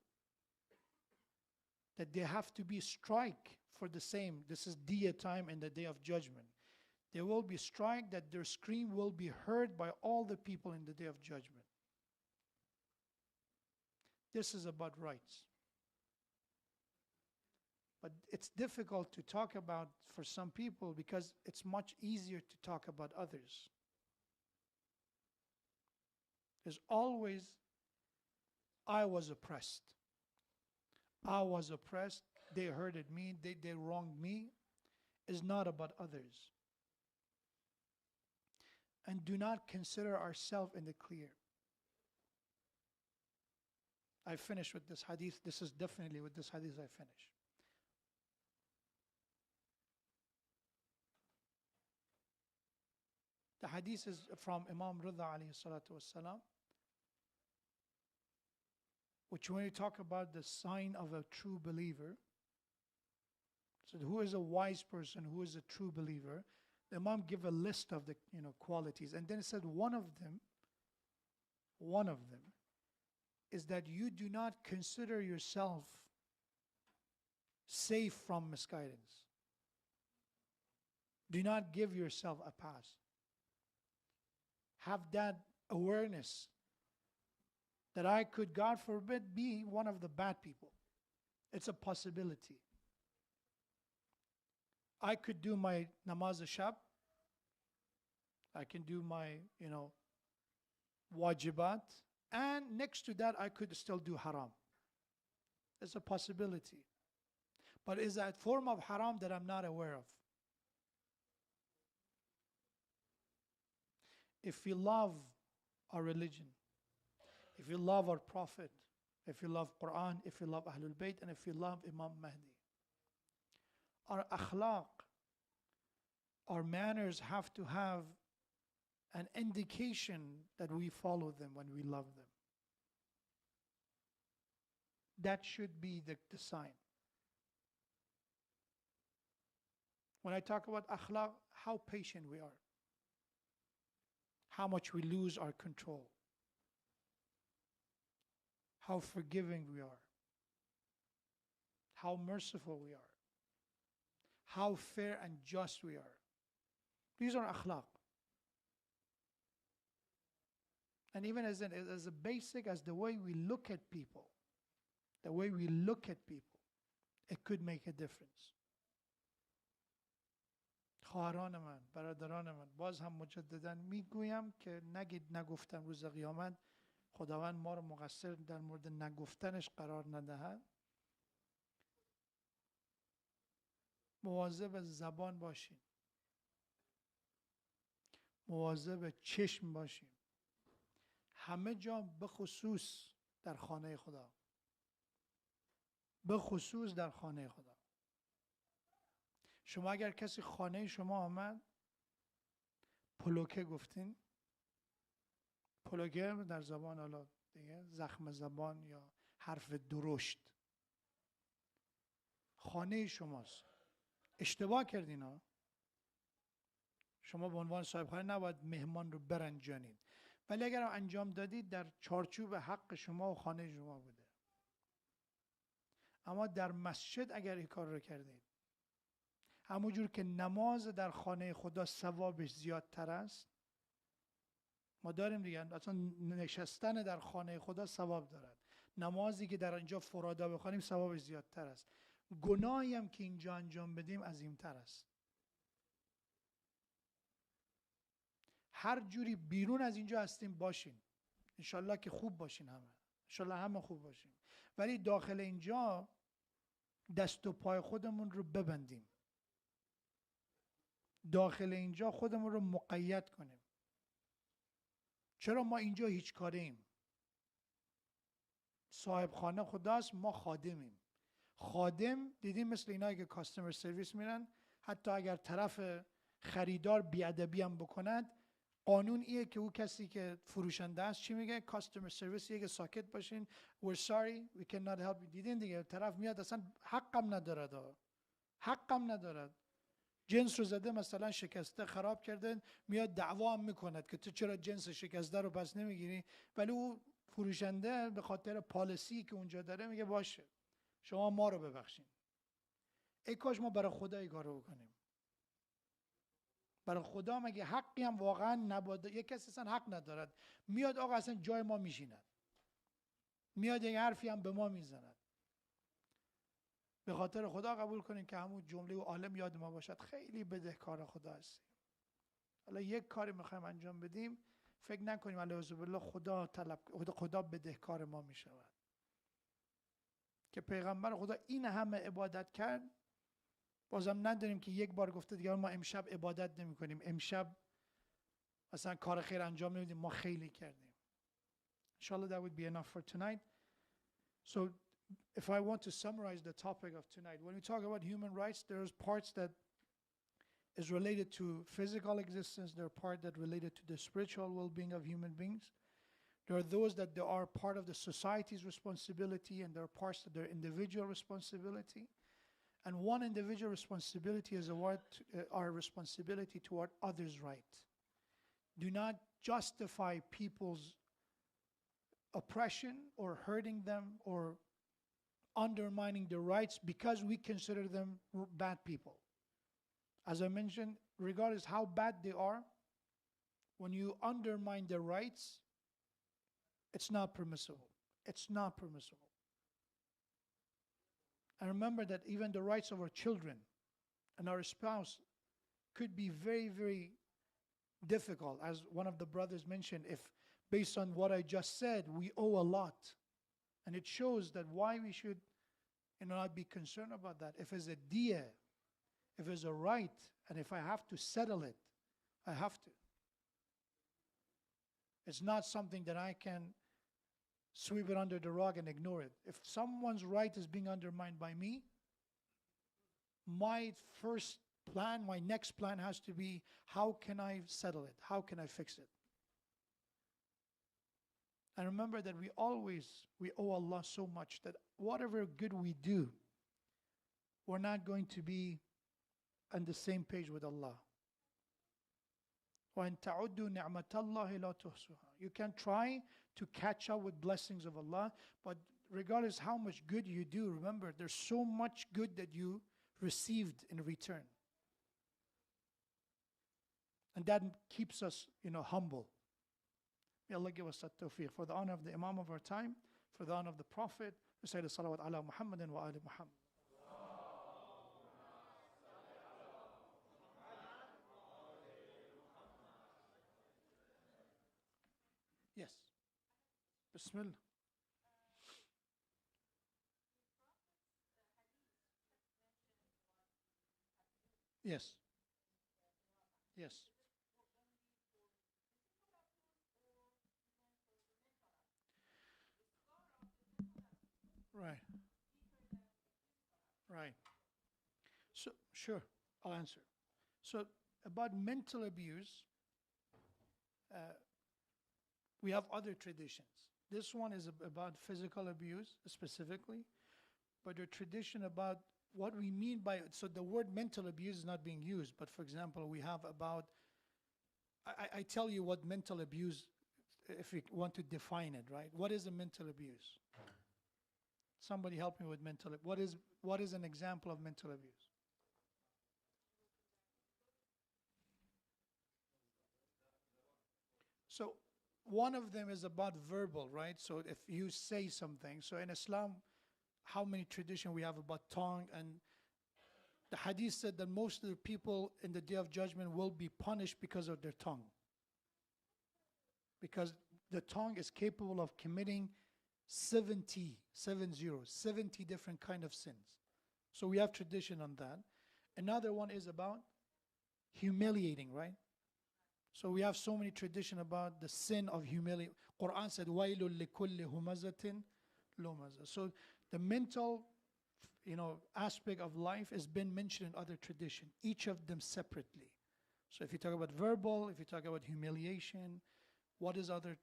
S12: that they have to be strike for the same. This is diya time in the day of judgment. There will be strike that their scream will be heard by all the people in the day of judgment. This is about rights. But it's difficult to talk about for some people because it's much easier to talk about others. There's always, I was oppressed. I was oppressed, they hurted me, they wronged me. It's not about others. And do not consider ourselves in the clear. I finish with this hadith. This is definitely with this hadith I finish. The hadith is from Imam Rida alayhi salatu wassalam, which when you talk about the sign of a true believer, so who is a wise person, who is a true believer, the Imam give a list of the qualities, and then it said one of them is that you do not consider yourself safe from misguidance. Do not give yourself a pass. Have that awareness that I could, God forbid, be one of the bad people. It's a possibility. I could do my namaz al-shab. I can do my, wajibat. And next to that, I could still do haram. It's a possibility. But is that form of haram that I'm not aware of? If we love our religion, if you love our Prophet, if you love Quran, if you love Ahlul Bayt, and if you love Imam Mahdi. Our akhlaq, our manners have to have an indication that we follow them when we love them. That should be the sign. When I talk about akhlaq, how patient we are, how much we lose our control, how forgiving we are, how merciful we are, how fair and just we are. These are akhlaq. And even as a basic as the way we look at people, the way we look at people, it could make a difference. خواهران من، برادران من، باز هم مجددا میگویم که نگید نگفتم روز قیامت خداوند ما رو مقصر در مورد نگفتنش قرار ندهد. مواظب زبان باشین، مواظب چشم باشین، همه جا بخصوص در خانه خدا، بخصوص در خانه خدا. شما اگر کسی خانه شما آمد پلوکه گفتین، پلوکه در زبان حالا دیگه زخم زبان یا حرف درشت، خانه شماست، اشتباه کردین ها. شما به عنوان صاحب خانه نباید مهمان رو برنجانید، ولی اگر انجام دادید در چارچوب حق شما و خانه شما بوده. اما در مسجد اگر این کار رو کردید، همونجور که نماز در خانه خدا ثوابش زیادتر است، ما داریم دیگه، اصلا نشستن در خانه خدا ثواب دارد، نمازی که در اینجا فرادا بخوانیم ثوابش زیادتر است، گناهی هم که اینجا انجام بدیم عظیمتر است. هر جوری بیرون از اینجا هستیم باشین، انشالله که خوب باشین، همه انشالله همه خوب باشین، ولی داخل اینجا دست و پای خودمون رو ببندیم، داخل اینجا خودمون رو مقید کنیم. چرا ما اینجا هیچ کاره ایم؟ صاحب خانه خداست، ما خادمیم. خادم دیدیم مثل اینایی که کاستمر سرویس میرن، حتی اگر طرف خریدار بیادبی هم بکند، قانون ایه که او کسی که فروشنده است چی میگه؟ کاستمر سرویس یه که ساکت باشین، we're sorry we cannot help you. دیدین دیگه، طرف میاد اصلا حقم ندارد، حقم ندارد، جنس رو زده مثلا شکسته خراب کرده، میاد دعوا هم میکند که تو چرا جنس شکسته رو پس نمیگیری، ولی او فروشنده به خاطر پالیسی که اونجا داره میگه باشه شما ما رو ببخشین. ای کاش ما برای خدا این کارو بکنیم. برای خدا مگه حقی هم واقعا نباید؟ یک کسی اصلا حق ندارد میاد آقا اصلا جای ما میشیند، میاد یک حرفی هم به ما میزند. به خاطر خدا قبول کنیم که همون جمله و عالم یاد ما باشد خیلی بدهکار خدا هستیم. حالا یک کاری میخوایم انجام بدیم، فکر نکنیم علیه بالله خدا بدهکار ما میشود. که پیغمبر خدا این همه عبادت کرد، بازم نداریم که یک بار گفته دیگه ما امشب عبادت نمی کنیم، امشب مثلا کار خیر انجام نمیدیم، ما خیلی کردیم. Inshallah that would be enough for tonight. So if I want to summarize the topic of tonight, when we talk about human rights, there's parts that is related to physical existence, there are parts that related to the spiritual well-being of human beings. There are those that they are part of the society's responsibility, and there are parts that they're individual responsibility. And one individual responsibility is our responsibility toward others' right. Do not justify people's oppression or hurting them or undermining their rights because we consider them bad people. As I mentioned, regardless how bad they are, when you undermine their rights, it's not permissible. It's not permissible. And remember that even the rights of our children and our spouse could be very, very difficult. As one of the brothers mentioned, if based on what I just said, we owe a lot. And it shows that why we should not be concerned about that. If it's a diya, if it's a right, and if I have to settle it, I have to. It's not something that I can sweep it under the rug and ignore it. If someone's right is being undermined by me, my first plan, my next plan has to be, how can I settle it? How can I fix it? And remember that we owe Allah so much that whatever good we do, we're not going to be on the same page with Allah. وَإِن تَعُدُّوا نِعْمَةَ اللَّهِ لَا تُحْصُوهَا. You can try to catch up with blessings of Allah, but regardless how much good you do, remember there's so much good that you received in return. And that keeps us, humble. May Allah give us that tawfiq. For the honor of the Imam of our time, for the honor of the Prophet, we say the salawat ala Muhammadin wa ali Muhammad. Yes. Bismillah. Yes. Yes. Right. Right. So, sure, I'll answer. So, about mental abuse, we have other traditions. This one is about physical abuse specifically, but the tradition about what we mean by it. So the word mental abuse is not being used, but for example, we have about, I tell you what mental abuse, if we want to define it, right? What is a mental abuse? Somebody help me with mental, what is an example of mental abuse? So one of them is about verbal, right? So if you say something, so in Islam, how many traditions we have about tongue, and the hadith said that most of the people in the day of judgment will be punished because of their tongue. Because the tongue is capable of committing 70 different kind of sins. So we have tradition on that. Another one is about humiliating, right? So we have so many tradition about the sin of humiliation. Quran said, وَيْلٌ لِكُلِّ هُمَزَةٍ لُمَزَةٍ. So the mental, aspect of life has been mentioned in other tradition, each of them separately. So if you talk about verbal, if you talk about humiliation, what is other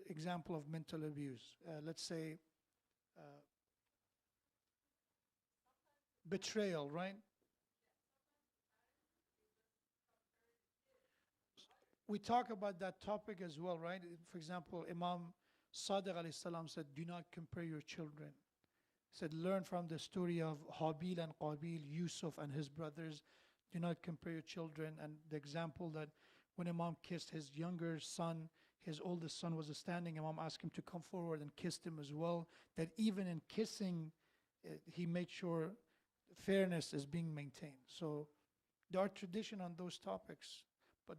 S12: example of mental abuse? Let's say betrayal, right? We talk about that topic as well, right? For example, Imam Sadiq alayhi salam said, do not compare your children. He said, learn from the story of Habil and Qabil, Yusuf and his brothers. Do not compare your children. And the example that when Imam kissed his younger son, his oldest son was standing, Imam asked him to come forward and kissed him as well. That even in kissing, he made sure fairness is being maintained. So there are tradition on those topics. But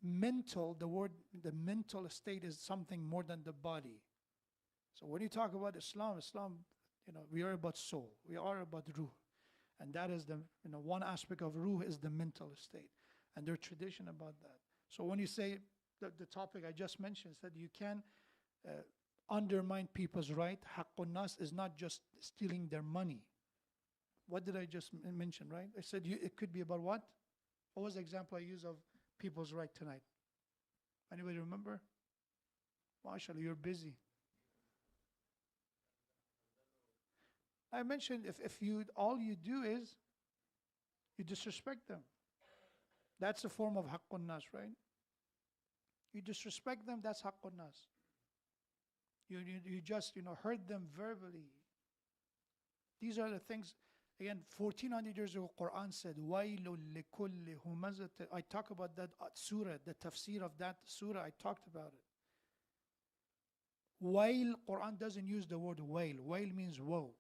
S12: mental, the mental state is something more than the body. So when you talk about Islam, we are about soul. We are about ruh. And that is the, one aspect of ruh is the mental state. And there's tradition about that. So when you say the topic I just mentioned, said you can undermine people's right. Haqqun nas is not just stealing their money. What did I just mention, right? I said it could be about what? What was the example I used of people's right tonight? Anybody remember? MashaAllah, you're busy. I mentioned if all you do is you disrespect them. That's a form of haqqun nas, right? You disrespect them, that's haqqun nas. You just hurt them verbally. These are the things. Again, 1400 years ago, Quran said, وَيْلٌ لِكُلِّ هُمَزَةٍ. I talk about that surah, the tafsir of that surah, I talked about it. Wail, Quran doesn't use the word wail. Wail means woe.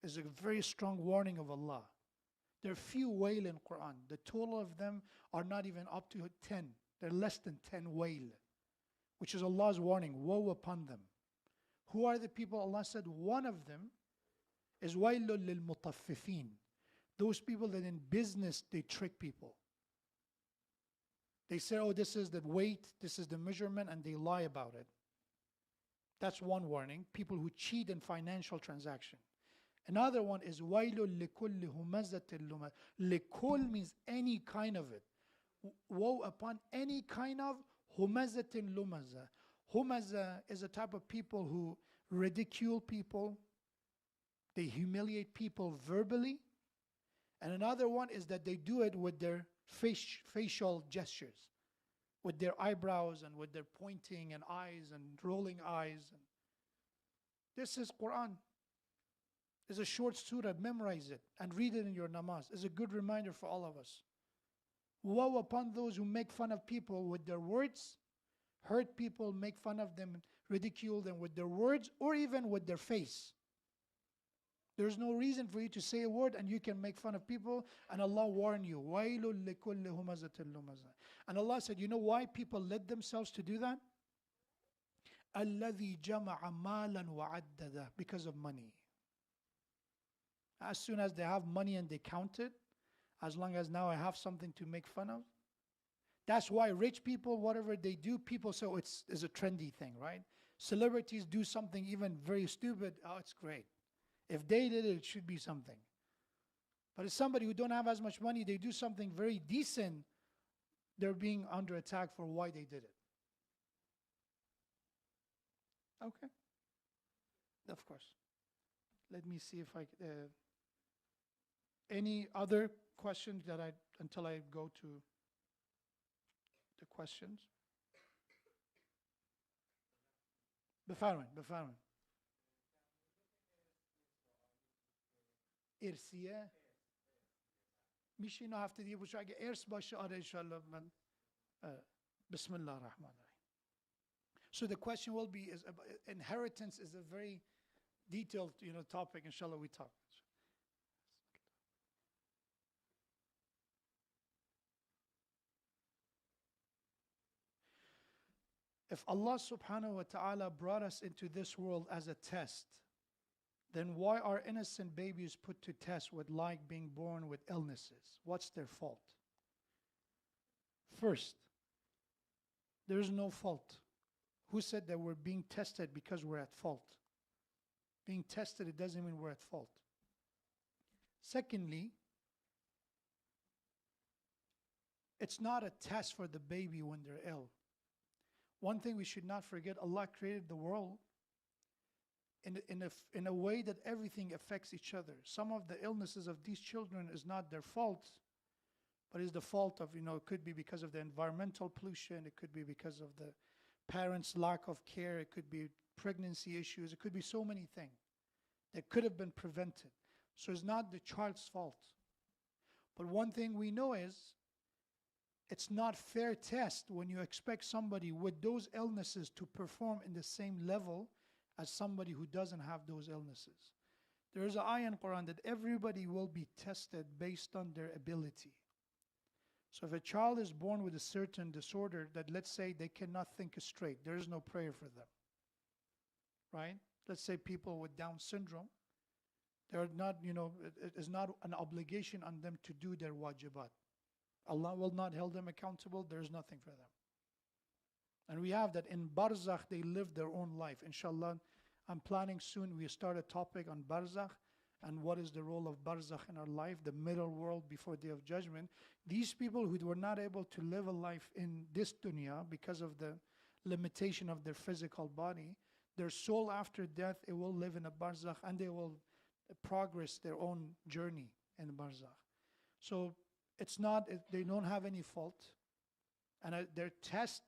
S12: It's a very strong warning of Allah. There are few wail in Quran. The total of them are not even up to 10. They're less than 10 wail, which is Allah's warning, woe upon them. Who are the people? Allah said one of them is wailul lil mutaffifin. Those people that in business, they trick people. They say, oh, this is the weight, this is the measurement, and they lie about it. That's one warning. People who cheat in financial transaction. Another one is وَيْلٌ لِكُلِّ هُمَزَةٍ لُمَزَةٍ. لِكُلْ means any kind of it. Woe upon any kind of humazatin lumaza. Humaza is a type of people who ridicule people. They humiliate people verbally. And another one is that they do it with their facial gestures, with their eyebrows and with their pointing and eyes and rolling eyes. This is Quran. It's a short surah. Memorize it and read it in your namaz. It's a good reminder for all of us. Woe upon those who make fun of people with their words, hurt people, make fun of them, ridicule them with their words, or even with their face. There's no reason for you to say a word and you can make fun of people, and Allah warned you. وَيْلٌ لِكُلِّ هُمَزَةٍ لُمَزَةٍ. And Allah said, you know why people led themselves to do that? الَّذِي جَمَعَ مَالًا وَعَدَّدَهُ. Because of money. As soon as they have money and they count it, as long as now I have something to make fun of. That's why rich people, whatever they do, people say it's a trendy thing, right? Celebrities do something even very stupid. Oh, it's great. If they did it, it should be something. But if somebody who don't have as much money, they do something very decent, they're being under attack for why they did it. Okay. Of course. Let me see if I... any other questions until I go to the questions? بفرمایید. ارثیه میشه اینو هفته دیگه باشه اگه ارث باشه آره انشالله من بسم الله الرحمن الرحیم. So the question will be is inheritance is a very detailed topic. Inshallah we talk. If Allah subhanahu wa ta'ala brought us into this world as a test, then why are innocent babies put to test with being born with illnesses? What's their fault? First, there is no fault. Who said that we're being tested because we're at fault? Being tested, it doesn't mean we're at fault. Secondly, it's not a test for the baby when they're ill. One thing we should not forget, Allah created the world in a way that everything affects each other. Some of the illnesses of these children is not their fault, but is the fault of, it could be because of the environmental pollution, it could be because of the parents' lack of care, it could be pregnancy issues, it could be so many things that could have been prevented. So it's not the child's fault. But one thing we know is, it's not fair test when you expect somebody with those illnesses to perform in the same level as somebody who doesn't have those illnesses. There is an ayah in Quran that everybody will be tested based on their ability. So if a child is born with a certain disorder that, let's say, they cannot think straight, there is no prayer for them. Right? Let's say people with Down syndrome, they're not, it is not an obligation on them to do their wajibat. Allah will not hold them accountable. There is nothing for them. And we have that in Barzakh, they live their own life. Inshallah, I'm planning soon we start a topic on Barzakh and what is the role of Barzakh in our life, the middle world before Day of Judgment. These people who were not able to live a life in this dunya because of the limitation of their physical body, their soul after death, it will live in a Barzakh and they will progress their own journey in Barzakh. So it's not, they don't have any fault. And their test,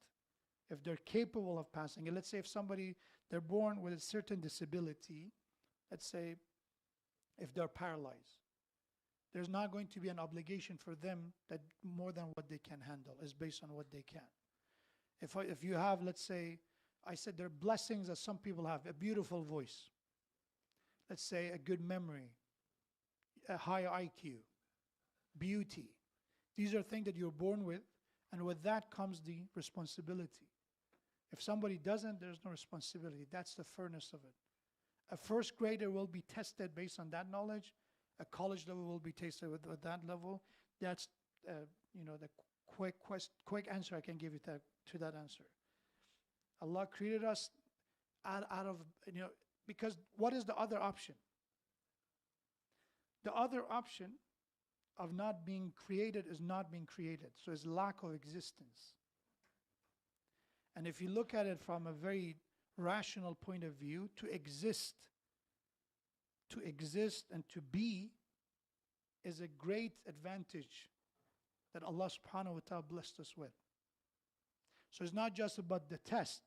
S12: if they're capable of passing it, let's say if somebody, they're born with a certain disability, let's say if they're paralyzed, there's not going to be an obligation for them that more than what they can handle. Is based on what they can. If you have, let's say, I said there are blessings that some people have, a beautiful voice, let's say a good memory, a high IQ, beauty. These are things that you're born with, and with that comes the responsibility. If somebody doesn't, there's no responsibility. That's the fairness of it. A first grader will be tested based on that knowledge. A college level will be tested with that level. That's the quick answer I can give you to that answer. Allah created us out of, because what is the other option? The other option of not being created is not being created. So it's lack of existence. And if you look at it from a very rational point of view, to exist and to be is a great advantage that Allah subhanahu wa ta'ala blessed us with. So it's not just about the test,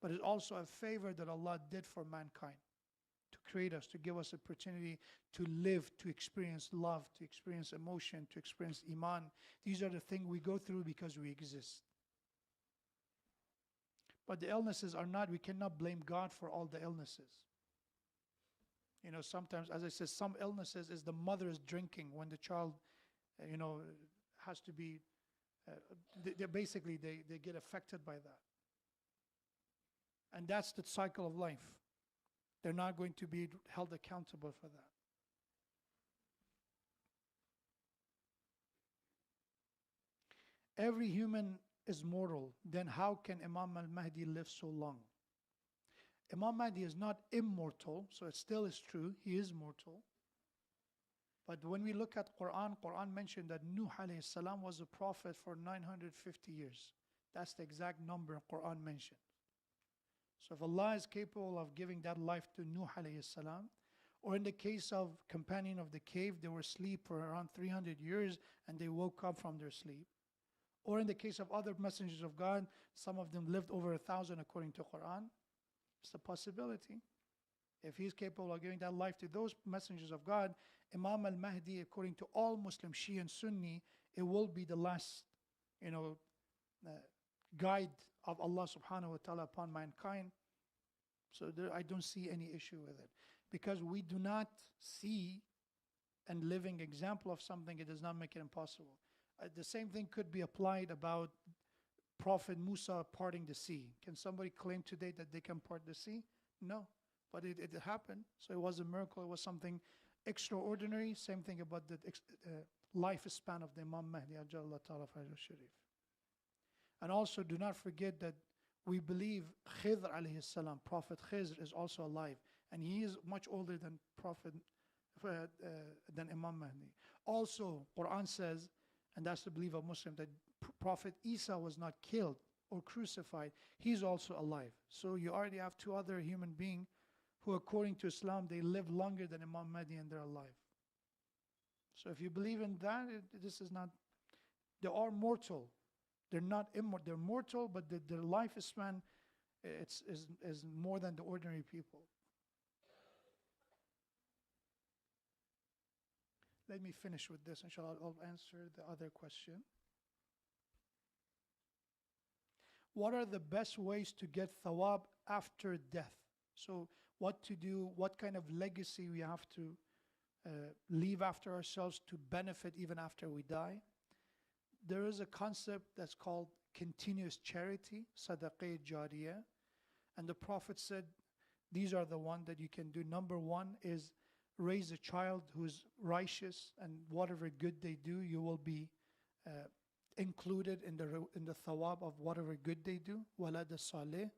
S12: but it's also a favor that Allah did for mankind, to create us, to give us opportunity to live, to experience love, to experience emotion, to experience iman. These are the things we go through because we exist. But the illnesses are not, we cannot blame God for all the illnesses. Sometimes, as I said, some illnesses is the mother is drinking when the child, has to be, they get affected by that. And that's the cycle of life. They're not going to be held accountable for that. Every human is mortal. Then how can Imam al-Mahdi live so long? Imam Mahdi is not immortal, so it still is true. He is mortal. But when we look at Quran mentioned that Nuh alayhi salam was a prophet for 950 years. That's the exact number Quran mentioned. So if Allah is capable of giving that life to Nuh alayhi salam, or in the case of companion of the cave, they were asleep for around 300 years and they woke up from their sleep. Or in the case of other messengers of God, some of them lived over 1,000 according to Quran. It's a possibility. If he's capable of giving that life to those messengers of God, Imam al-Mahdi, according to all Muslim, Shia and Sunni, it will be the last, guide of Allah subhanahu wa ta'ala upon mankind. So I don't see any issue with it. Because we do not see a living example of something, it does not make it impossible. The same thing could be applied about Prophet Musa parting the sea. Can somebody claim today that they can part the sea? No. But it happened. So it was a miracle. It was something extraordinary. Same thing about the lifespan of the Imam Mahdi Ajallah Ta'ala Fajr Sharif. And also do not forget that we believe Khidr alayhi salam, Prophet Khidr, is also alive. And he is much older than than Imam Mahdi. Also, Quran says, and that's the belief of Muslims, that Prophet Isa was not killed or crucified. He's also alive. So you already have two other human beings who, according to Islam, they live longer than Imam Mahdi and they're alive. So if you believe in that, this is not, they are mortal. They're not immortal. They're mortal, but their lifespan is more than the ordinary people. Let me finish with this. Inshallah, I'll answer the other question. What are the best ways to get thawab after death? So what to do, what kind of legacy we have to leave after ourselves to benefit even after we die? There is a concept that's called continuous charity, sadaqah jariyah. And the Prophet said, these are the one that you can do. Number one is raise a child who's righteous, and whatever good they do, you will be included in the thawab of whatever good they do. Walad salih.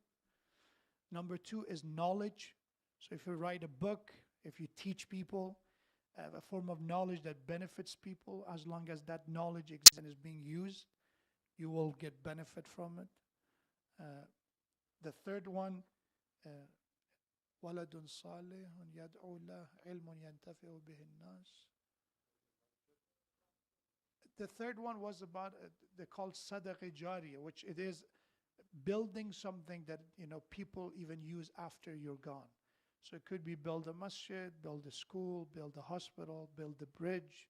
S12: Number two is knowledge. So if you write a book, if you teach people, a form of knowledge that benefits people, as long as that knowledge exists and is being used, you will get benefit from it. The third one, waladun salihun yad'u lah ilmun yantafi'u bihi an-nas. The third one was about, they called sadaqah jariyah, which it is building something that people even use after you're gone. So it could be build a masjid, build a school, build a hospital, build a bridge,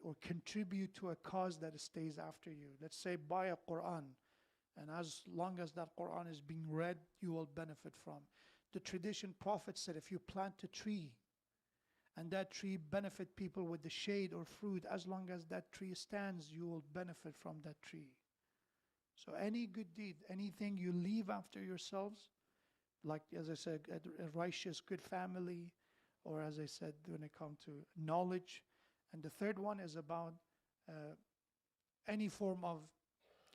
S12: or contribute to a cause that stays after you. Let's say buy a Quran, and as long as that Quran is being read, you will benefit from. The tradition Prophet said, if you plant a tree, and that tree benefit people with the shade or fruit, as long as that tree stands, you will benefit from that tree. So any good deed, anything you leave after yourselves, like as I said, a righteous, good family, or as I said, when it comes to knowledge. And the third one is about any form of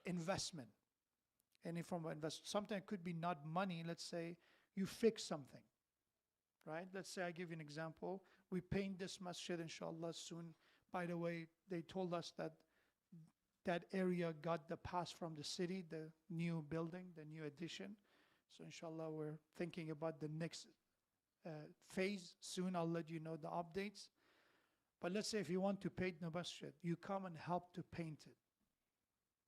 S12: investment. Any form of investment. Sometimes it could be not money. Let's say you fix something, right? Let's say I give you an example. We paint this masjid, inshallah, soon. By the way, they told us that that area got the pass from the city, the new building, the new addition. So inshallah, we're thinking about the next phase. Soon I'll let you know the updates. But let's say if you want to paint the masjid, you come and help to paint it.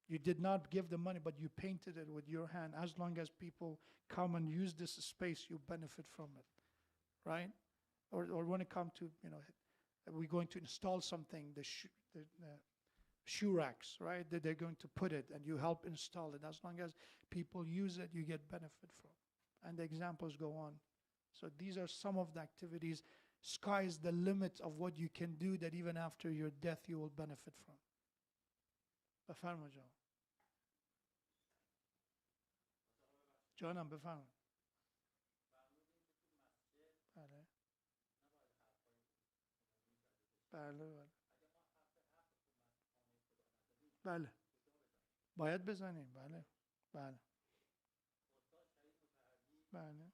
S12: You did not give the money, but you painted it with your hand. As long as people come and use this space, you benefit from it, right? Or when it comes to, we're going to install something, the shoe racks, right? That they're going to put it, and you help install it. As long as people use it, you get benefit from. And the examples go on. So these are some of the activities. Sky is the limit of what you can do that even after your death you will benefit from. بفرما جانم بفرما. بله بله باید بزنیم. بله بله بله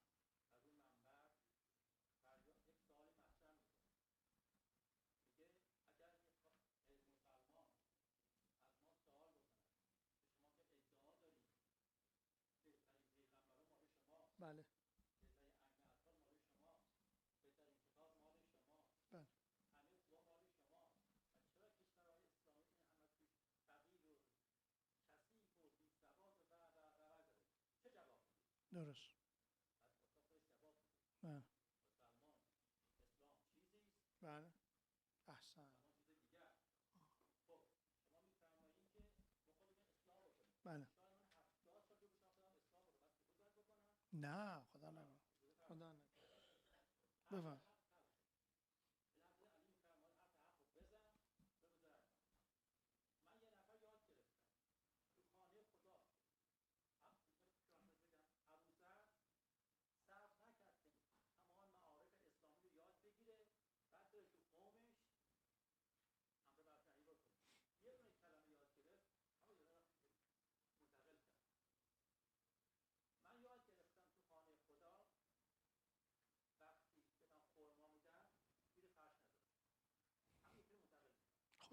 S12: بله درست. بله بله احسن. بله نه خدا نکنه. خدا نکنه. بفهم.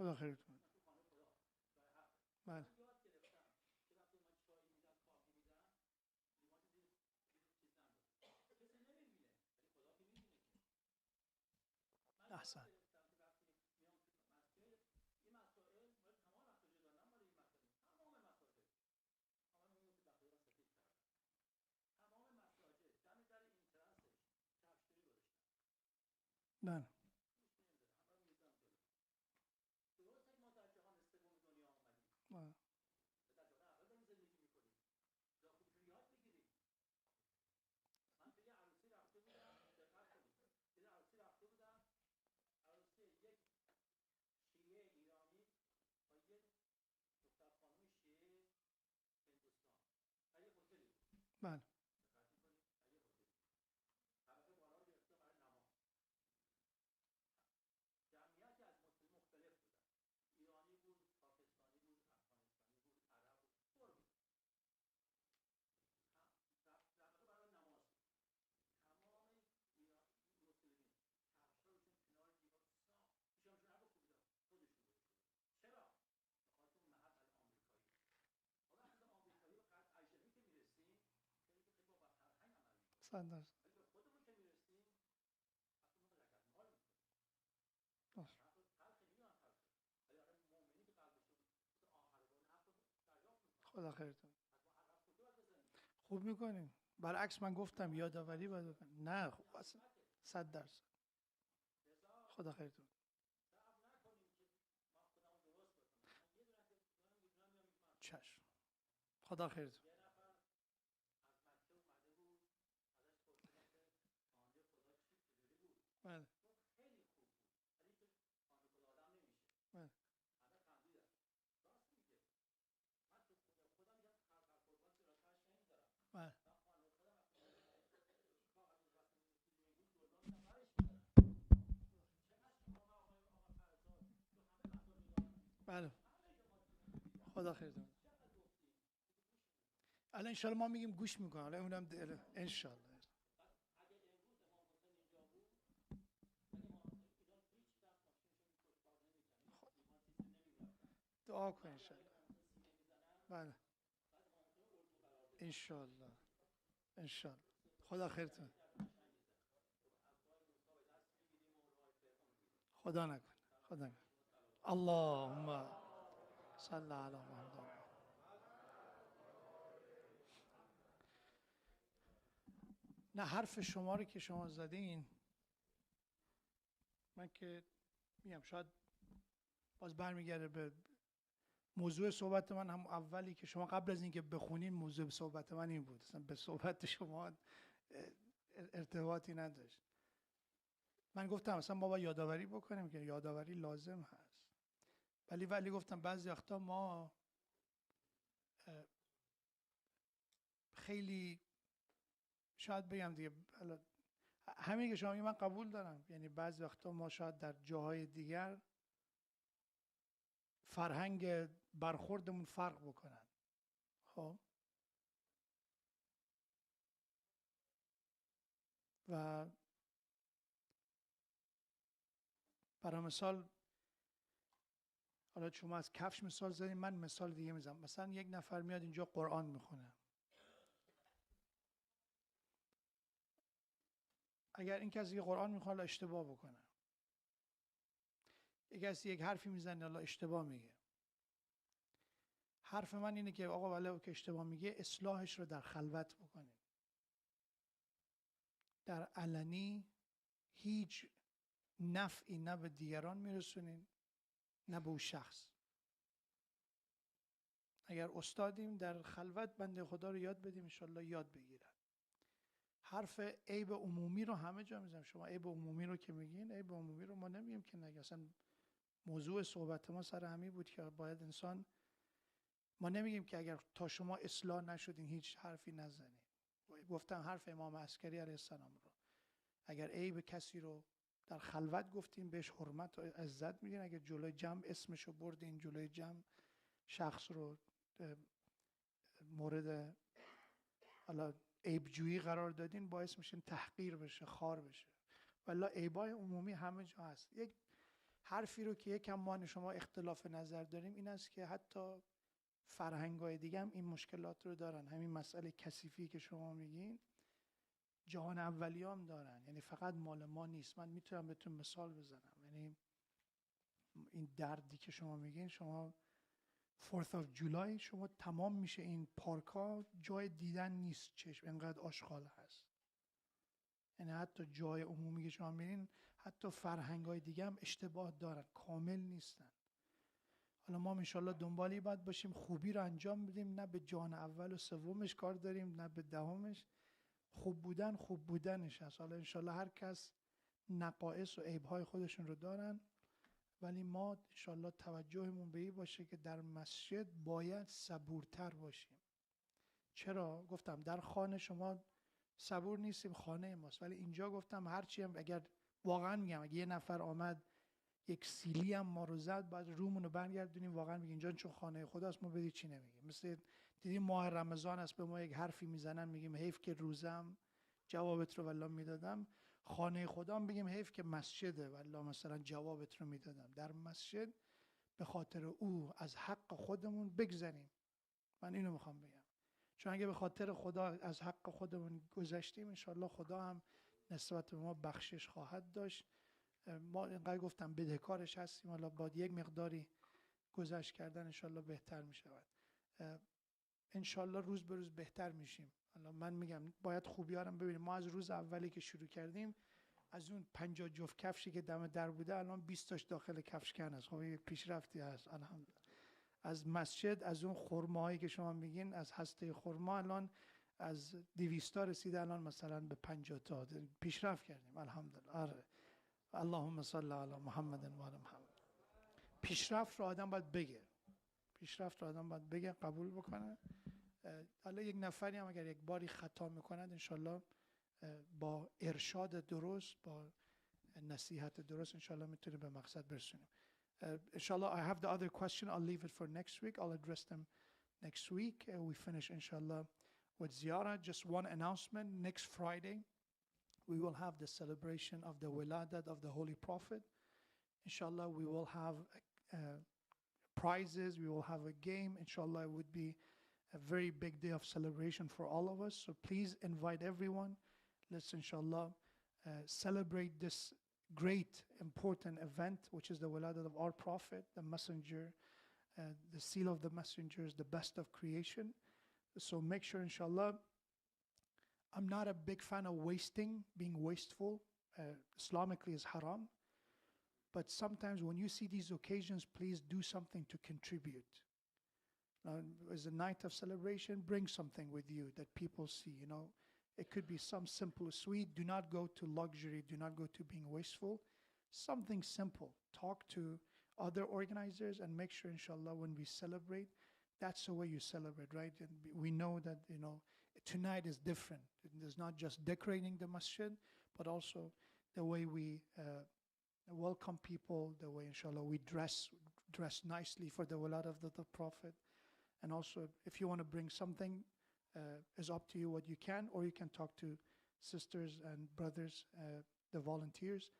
S12: خدا خیرتون. بله احسن. نه بله صد خدا خیرتون. خوب میکنیم. برعکس من گفتم یادآوری باید بکنیم. نه خوب اصلا 100%. خدا خیرتون. چشم. خدا خیرتون. بله بله بله بله خدا خیرتون. الان انشالله ما میگیم گوش میکنم. الان اونم انشالله دعا کن انشالله. بله انشالله انشالله. خدا خیرتون. خدا نکنه. خدا نکنه. اللهم صل علی محمد. نه حرف شما رو که شما زدین، من که میگم شاید باز برمیگرده به موضوع صحبت من. هم اولی که شما قبل از اینکه بخونین موضوع صحبت من این بود، اصلا به صحبت شما ارتباطی نداشت. من گفتم اصلا ما باید یادآوری بکنیم که یادآوری لازم هست، ولی گفتم بعضی وقتا ما خیلی شاید بگم دیگه همین که شما من قبول دارم، یعنی بعضی وقتا ما شاید در جاهای دیگر فرهنگ برخوردمون فرق بکنن. خب و برای مثال حالا شما از کفش مثال زدین، من مثال دیگه میزنم. مثلا یک نفر میاد اینجا قرآن میخونه، اگر این کسی که قرآن میخونه اشتباه بکنه، یک کسی یک حرفی میزنه الله اشتباه میگه، حرف من اینه که آقا ولی که اشتباه میگه اصلاحش رو در خلوت بکنیم. در علنی هیچ نفعی نه به دیگران میرسونیم نه به اون شخص. اگر استادیم در خلوت بنده خدا رو یاد بدیم انشالله یاد بگیرن. حرف عیب عمومی رو همه جا میزنم. شما عیب عمومی رو که میگین، عیب عمومی رو ما نمیگیم که نگه. اصلا موضوع صحبت ما سر همین بود که باید انسان، ما نمیگیم که اگر تا شما اصلاح نشدین هیچ حرفی نزنید. گفتم حرف امام عسکری علیه السلام رو، اگر عیب کسی رو در خلوت گفتیم بهش حرمت و عزت میدین، اگر جلوی جمع اسمش رو بردین، جلوی جمع شخص رو مورد حالا عیبجویی قرار دادین، باعث میشین تحقیر بشه، خار بشه. والا عیبای عمومی همه جا هست. یک حرفی رو که یکم ما شما اختلاف نظر داریم این است که حتی فرهنگ‌های دیگه هم این مشکلات رو دارن. همین مسئله کثیفی که شما میگین جهان اولیه هم دارن، یعنی فقط مال ما نیست. من میتونم بهتون مثال بزنم، یعنی این دردی که شما میگین، شما 4th of July شما تمام میشه این پارکا جای دیدن نیست، چشم انقدر آشغال هست. یعنی حتی جای عمومی که شما میرین، حتی فرهنگ‌های دیگه هم اشتباه دارن، کامل نیستن. حالا ما انشالله دنبالی باید باشیم خوبی رو انجام بدیم، نه به جان اول و سومش کار داریم نه به دهمش. خوب بودن خوب بودنش هست. حالا انشالله هر کس نقائص و عیب‌های خودشون رو دارن، ولی ما انشالله توجهمون به این باشه که در مسجد باید صبورتر باشیم. چرا؟ گفتم در خانه شما صبور نیستیم، خانه ماست، ولی اینجا گفتم هرچی هم اگر واقعا میگم اگه یه نفر آمد یک سیلی هم ما رو زد، باید رومون رو برگردونیم واقعا بگیم اینجا چون خانه خداست، ما بدید چی نمیگیم. مثل دیدیم ماه رمضان است به ما یک حرفی میزنن میگیم حیف که روزم جوابت رو والله میدادم. خانه خدا هم بگیم حیف که مسجده والله مثلا جوابت رو میدادم. در مسجد به خاطر او از حق خودمون بگذریم. من اینو میخوام بگم، چون اگه به خاطر خدا از حق خودمون گذشتیم انشالله خدا هم نسبت به ما بخشش خواهد داشت. ما اینقدر گفتم بدهکارش هستیم، حالا با یک مقداری گذشت کردن انشالله بهتر می شود. انشالله روز به روز بهتر میشیم. حالا من میگم باید خوبیارم ببینیم. ما از روز اولی که شروع کردیم از اون 50 جفت کفشی که دم در بوده الان 20 تاش داخل کفشکن است. خب یک پیشرفتی هست الحمدلله. از مسجد از اون خرماهایی که شما میگین از هسته خرما الان از 200 تا رسیده الان مثلا به 50 تا پیشرفت کردیم الحمدلله. آره اللهم صل علی محمد و علی محمد. پیشرفت رو آدم باید بگه، پیشرفت رو آدم باید بگه، قبول بکنه. حالا یک نفری هم اگر یک باری خطا میکند انشالله با ارشاد درست، با نصیحت درست انشالله میتونه به مقصد برسونیم. Inshallah, I have the other question. I'll leave it for next week. I'll address them next week. We finish, inshallah, with ziyarah. Just one announcement. Next Friday, we will have the celebration of the wiladat of the Holy Prophet. Inshallah, we will have a prizes, we will have a game. Inshallah, it would be a very big day of celebration for all of us. So please invite everyone. Let's, inshallah, celebrate this great, important event, which is the wiladat of our Prophet, the messenger, the seal of the messengers, the best of creation. So make sure, inshallah, I'm not a big fan of being wasteful. Islamically is haram. But sometimes when you see these occasions, please do something to contribute. As a night of celebration, bring something with you that people see, It could be some simple sweet. Do not go to luxury. Do not go to being wasteful. Something simple. Talk to other organizers and make sure, inshallah, when we celebrate, that's the way you celebrate, right? And we know that, tonight is different. It's not just decorating the masjid, but also the way we welcome people, the way, inshallah, we dress nicely for the walad of the Prophet. And also, if you want to bring something, it's up to you what you can, or you can talk to sisters and brothers, the volunteers,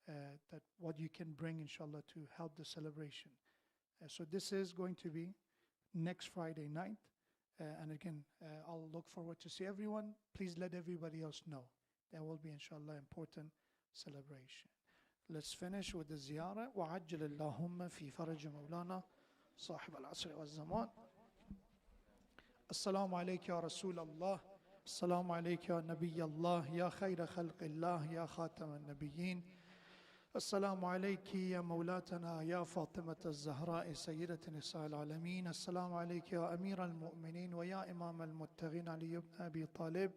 S12: that what you can bring, inshallah, to help the celebration. So this is going to be next Friday night. And again, I'll look forward to see everyone. Please let everybody else know. There will be, inshallah, important celebration. Let's finish with the ziyarah. وَعَجِّلِ اللَّهُمَّ فِي فَرَجِ مَوْلَانَا صَاحِبَ الْعَصْرِ وَالزَّمَانِ. السلام عليك يا رسول الله. السلام عليك يا نبي الله. يا خير خلق الله. يا خاتم النبيين. السلام عليك يا مولاتنا يا فاطمة الزهراء سيدة نساء العالمين. السلام عليك يا أمير المؤمنين ويا إمام المتقين علي بن أبي طالب.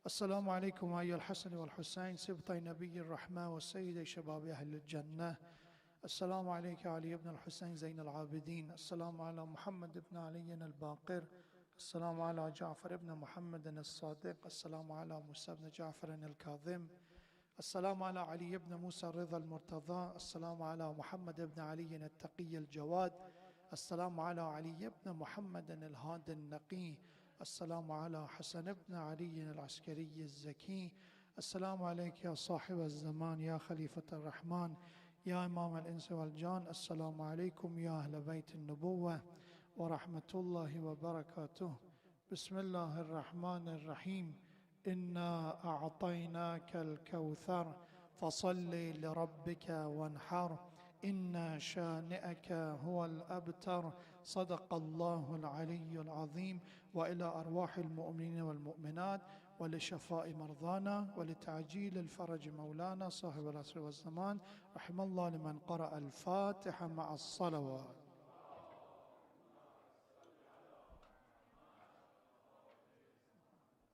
S12: السلام عليكم أيها الحسن والحسين سبطي نبي الرحمة وسيد شباب أهل الجنة. السلام عليك علي بن الحسين زين العابدين. السلام على محمد بن علي الباقر. السلام على جعفر بن محمد الصادق. السلام على موسى بن جعفر الكاظم. السلام على علي بن موسى الرضا المرتضى. السلام على محمد بن علي التقي الجواد. السلام على علي بن محمد الهادي النقي. السلام على حسن بن علي العسكري الزكي. السلام عليك يا صاحب الزمان يا خليفة الرحمن يا إمام الإنس والجان. السلام عليكم يا أهل بيت النبوة ورحمة الله وبركاته. بسم الله الرحمن الرحيم. إنا أعطيناك الكوثر فصل لربك وانحر إن شانئك هو الأبتر. صدق الله العلي العظيم. وإلى أرواح المؤمنين والمؤمنات ولشفاء مرضانا ولتعجيل الفرج مولانا صاحب العصر والزمان. رحم الله لمن قرأ الفاتحة مع الصلوات.